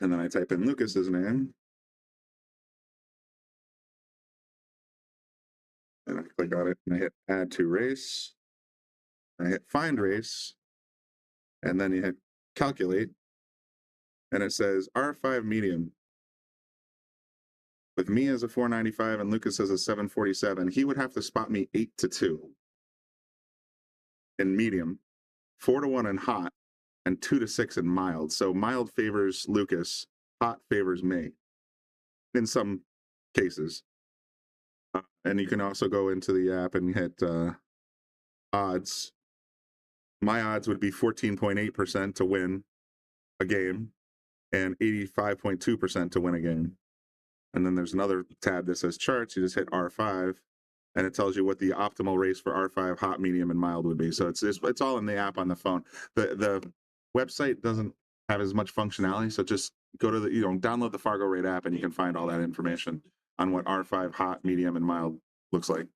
And then I type in Lucas's name. And I click on it and I hit add to race. I hit find race. And then you hit calculate. And it says R5 medium. With me as a 495 and Lucas as a 747, he would have to spot me 8-2 in medium, 4-1 in hot, and 2-6 in mild. So mild favors Lucas, hot favors me. in some cases. And you can also go into the app and hit odds. My odds would be 14.8% to win a game and 85.2% to win a game. And then there's another tab that says charts. You just hit R5 and it tells you what the optimal race for R5 hot, medium, and mild would be. So it's all in the app on the phone. The website doesn't have as much functionality, so just go to the, download the Fargo Rate app and you can find all that information on what R5 hot, medium, and mild looks like.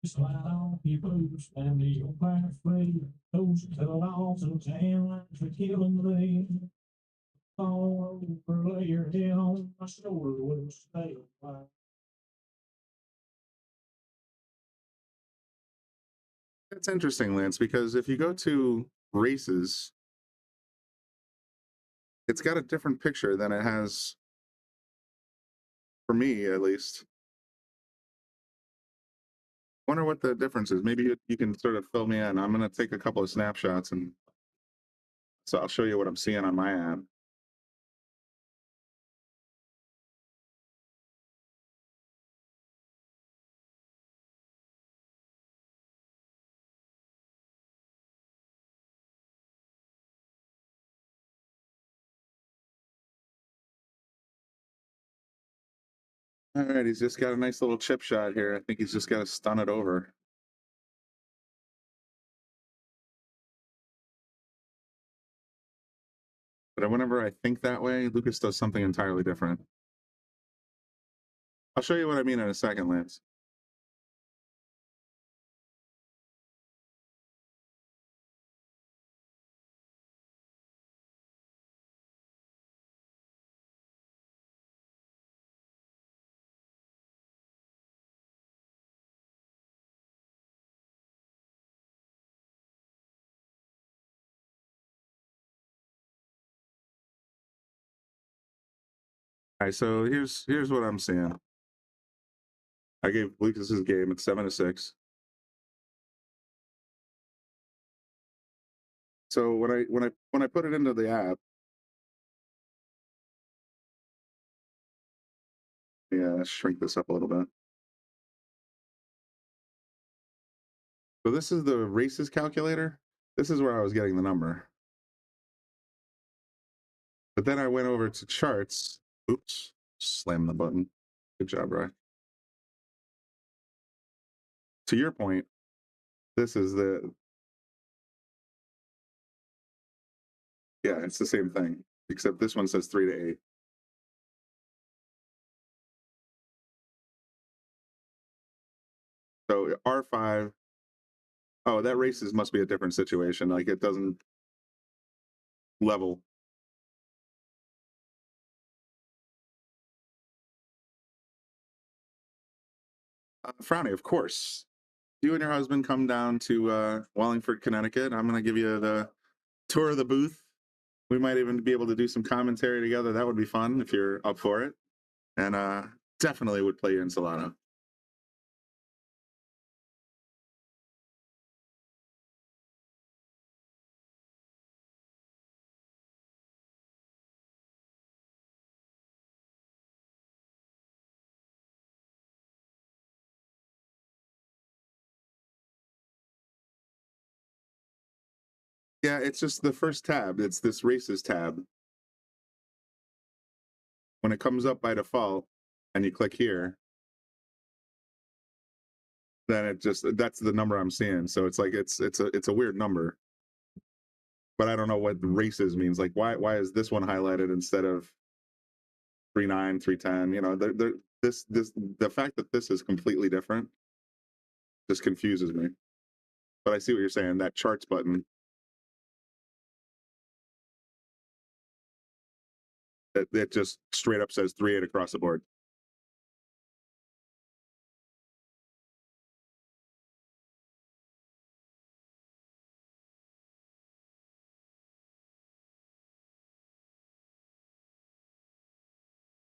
Slide on your boots and your back way. Those laws and tan lines for killing me. All over, lay your head on my shoulder, will stay away. That's interesting, Lance, because if you go to races, it's got a different picture than it has, for me at least. Wonder what the difference is. Maybe you can sort of fill me in. I'm going to take a couple of snapshots, and so I'll show you what I'm seeing on my app. All right, he's just got a nice little chip shot here. I think he's just got to stun it over. But whenever I think that way, Lukas does something entirely different. I'll show you what I mean in a second, Lance. All right, so here's what I'm seeing. I gave Lukas's game at 7-6. So when I put it into the app, yeah, let's shrink this up a little bit. So this is the races calculator. This is where I was getting the number. But then I went over to charts. Oops, slam the button. Good job, Ryan. To your point, this is yeah, it's the same thing, except this one says 3 to 8. So R5, oh, that races must be a different situation. Like it doesn't level. Frowny, of course. You and your husband come down to Wallingford, Connecticut. I'm going to give you the tour of the booth. We might even be able to do some commentary together. That would be fun if you're up for it. And definitely would play you in Salotto. Yeah, it's just the first tab. It's this races tab. When it comes up by default and you click here, then it just, that's the number I'm seeing. So it's like it's a weird number. but I don't know what races means. Like, why is this one highlighted instead of 3-9, 3-10? You know, the fact that this is completely different just confuses me. But I see what you're saying. That charts button, it just straight up says 3-8 across the board.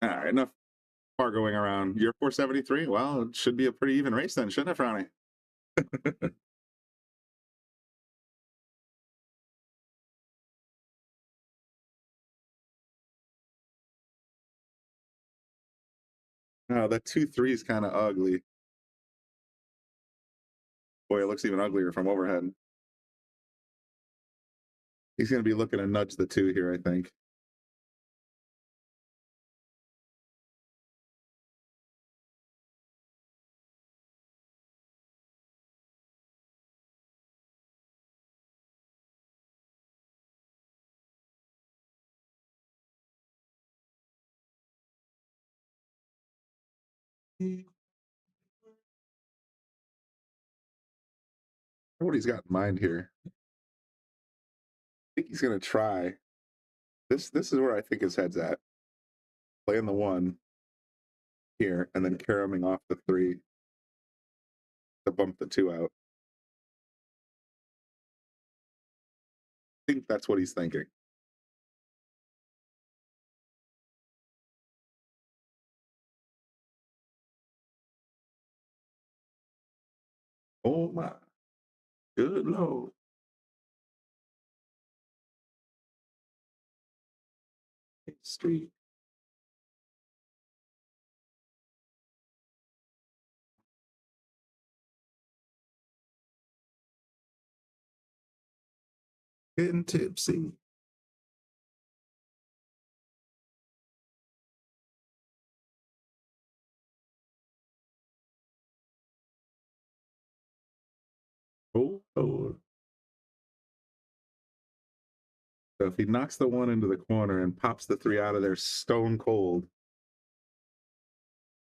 All right, enough going around. You're 473. Well, it should be a pretty even race then, shouldn't it, Frowny? Oh, that 2-3 is kind of ugly. Boy, it looks even uglier from overhead. He's going to be looking to nudge the 2 here, I think. What he's got in mind here. I think he's going to try. This is where I think his head's at. Playing the 1 here and then caromming off the 3 to bump the 2 out. I think that's what he's thinking. Oh my. Good Lord. Street. Getting tipsy. Oh, Lord. So if he knocks the 1 into the corner and pops the 3 out of there stone cold,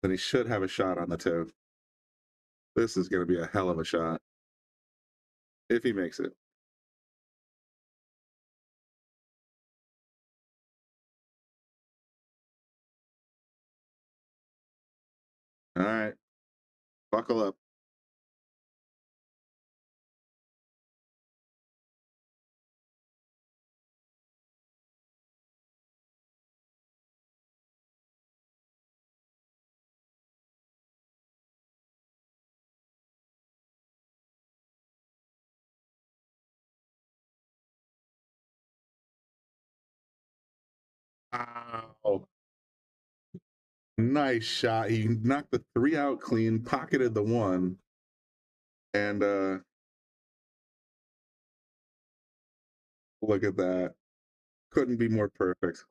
then he should have a shot on the 2. This is going to be a hell of a shot. If he makes it. All right. Buckle up. Wow. Nice shot. He knocked the 3 out clean, pocketed the 1, and look at that. Couldn't be more perfect.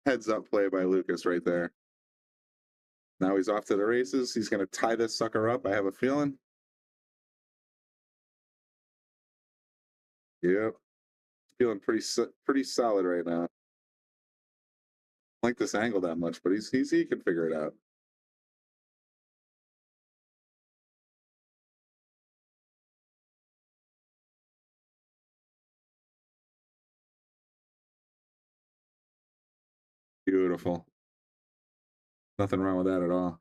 Heads up play by Lukas right there. Now he's off to the races. He's going to tie this sucker up, I have a feeling. Yep. Feeling pretty solid right now. I like this angle that much, but he can figure it out. Beautiful. Nothing wrong with that at all.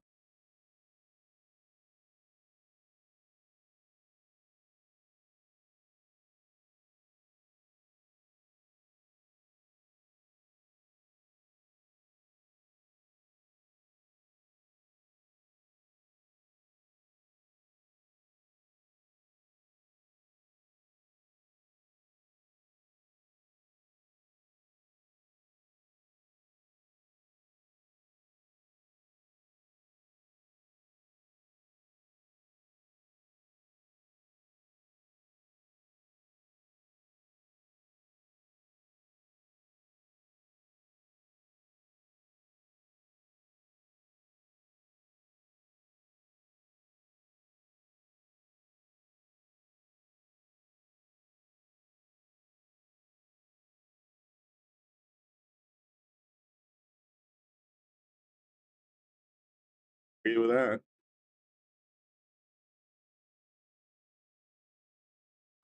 Agree with that.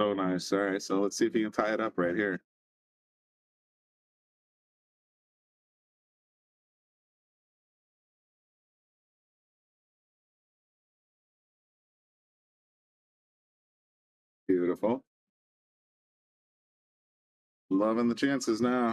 So nice. All right, so let's see if he can tie it up right here. Beautiful. Loving the chances now.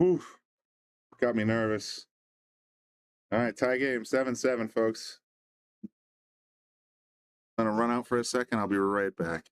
Oof. Got me nervous. All right, tie game, 7-7, folks. I'm gonna run out for a second. I'll be right back.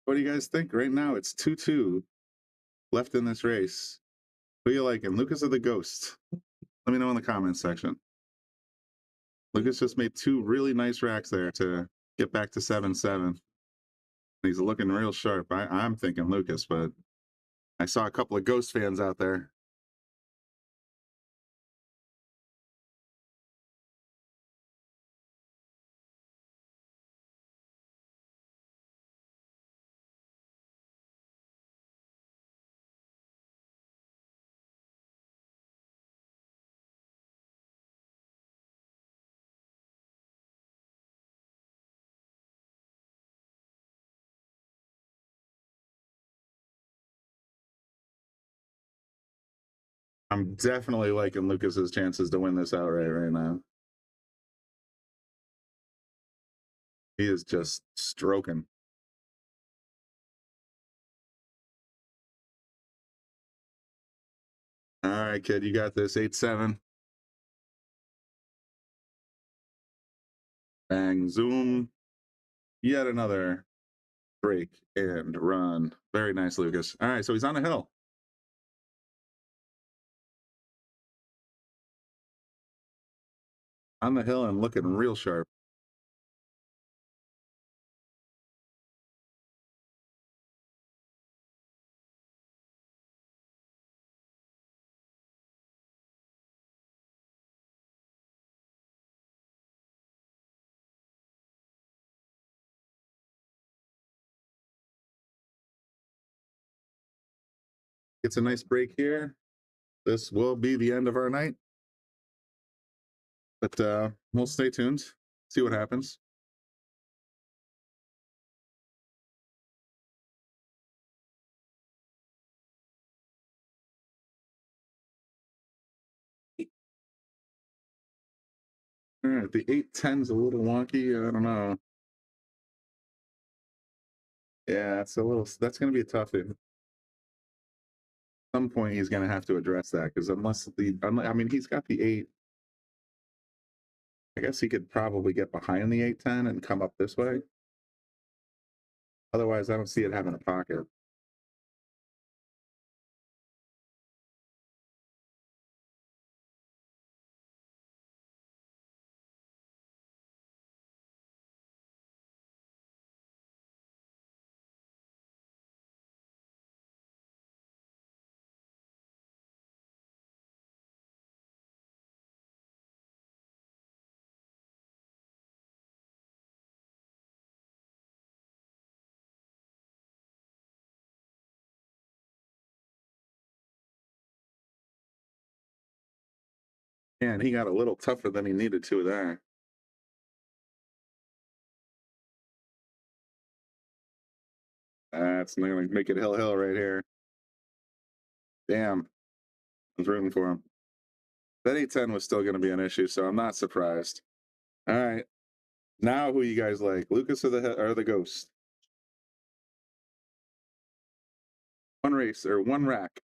What do you guys think? Right now, it's 2-2 left in this race. Who you liking, Lucas or the Ghost? Let me know in the comments section. Lucas just made 2 really nice racks there to get back to 7-7. He's looking real sharp. I'm thinking Lucas, but I saw a couple of Ghost fans out there. I'm definitely liking Lucas's chances to win this outright right now. He is just stroking. All right, kid, you got this. 8-7. Bang, zoom. Yet another break and run. Very nice, Lucas. All right, so he's on the hill. On the hill and looking real sharp. Gets a nice break here. This will be the end of our night. But we'll stay tuned, see what happens. All right, the 8-10's a little wonky. I don't know. Yeah, it's a little. That's going to be a tough one. some point he's going to have to address that, because I mean, he's got the 8. I guess he could probably get behind the 8-10 and come up this way. Otherwise, I don't see it having a pocket. And he got a little tougher than he needed to there. That's not going to make it hill right here. Damn. I was rooting for him. That 8-10 was still going to be an issue, so I'm not surprised. All right. Now who you guys like? Lukas or the Ghost? One race or one rack.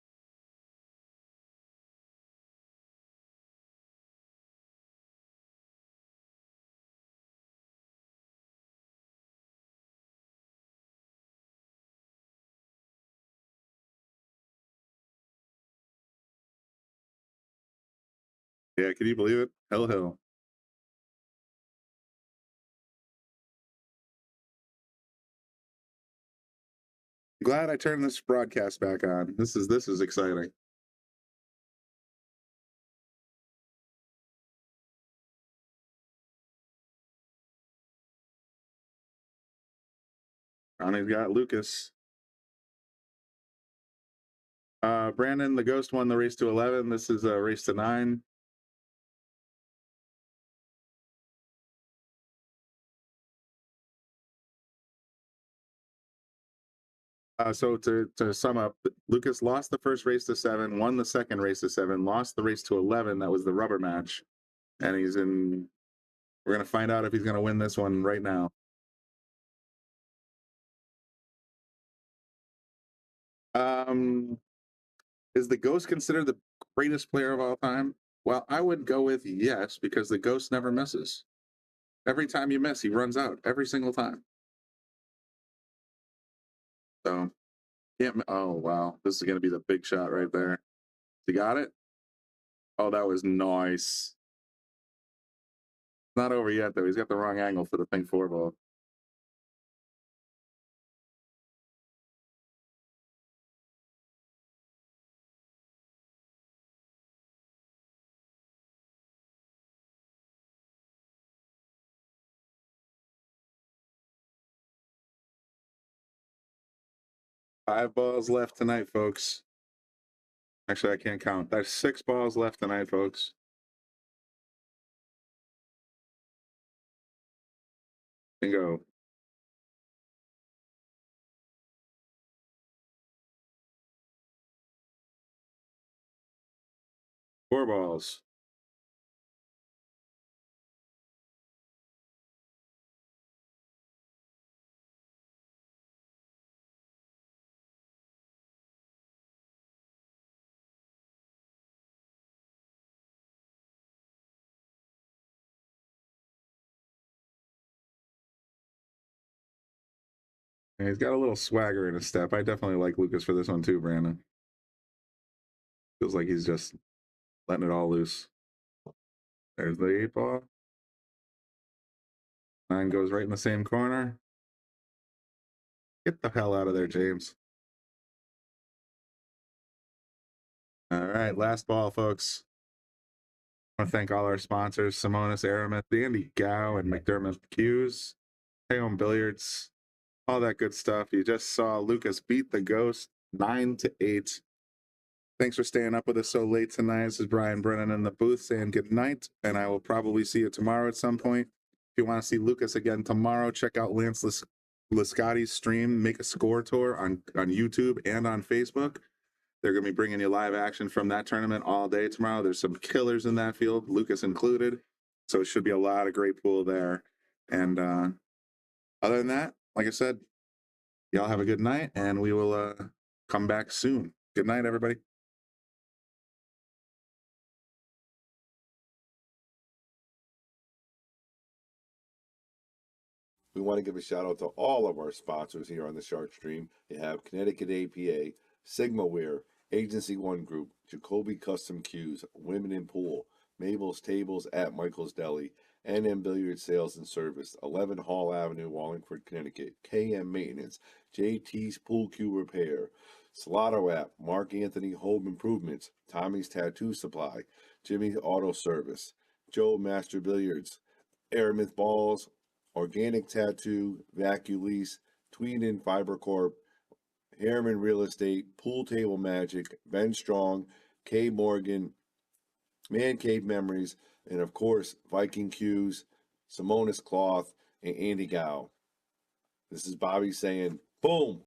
Yeah, can you believe it? Hill. Glad I turned this broadcast back on. This is exciting. Ronnie's got Lukas. Brandon, the Ghost won the race to 11. This is a race to 9. So to sum up, Lukas lost the first race to 7, won the second race to 7, lost the race to 11. That was the rubber match. And we're going to find out if he's going to win this one right now. Is the Ghost considered the greatest player of all time? Well, I would go with yes, because the Ghost never misses. Every time you miss, he runs out every single time. So, yeah. Oh, wow. This is going to be the big shot right there. You got it? Oh, that was nice. Not over yet, though. He's got the wrong angle for the pink 4-ball. Five balls left tonight, folks. Actually, I can't count. There's 6 balls left tonight, folks. Bingo. Four balls. Yeah, he's got a little swagger in his step. I definitely like Lukas for this one too, Brandon. Feels like he's just letting it all loose. There's the 8 ball. 9 goes right in the same corner. Get the hell out of there, James. All right, last ball, folks. I want to thank all our sponsors, Simonis, Aramith, Andy Gow, and McDermott Cues, Taom Billiards, all that good stuff. You just saw Lukas beat the Ghost 9-8. Thanks for staying up with us so late tonight. This is Brian Brennan in the booth saying good night, and I will probably see you tomorrow at some point. If you want to see Lukas again tomorrow, check out Lance Liscotti's stream, Make a Score Tour on YouTube and on Facebook. They're going to be bringing you live action from that tournament all day tomorrow. There's some killers in that field, Lukas included. So it should be a lot of great pool there. And other than that, like I said, y'all have a good night, and we will come back soon. Good night, everybody. We want to give a shout out to all of our sponsors here on the Shark Stream. You have Connecticut APA, Sigma Wear, Agency One Group, Jacoby Custom Cues, Women in Pool, Mabel's Tables at Michael's Deli, NM Billiard Sales and Service, 11 Hall Avenue, Wallingford, Connecticut, KM Maintenance, JT's Pool Cue Repair, Salotto app, Mark Anthony Home Improvements, Tommy's Tattoo Supply, Jimmy's Auto Service, Joe Master Billiards, Aramith Balls, Organic Tattoo, Vaculease, Tweeden Fiber Corp, Harriman Real Estate, Pool Table Magic, Ben Strong, K Morgan, Man Cave Memories, and of course, Viking Cues, Simonis Cloth, and Andy Gow. This is Bobby saying, boom!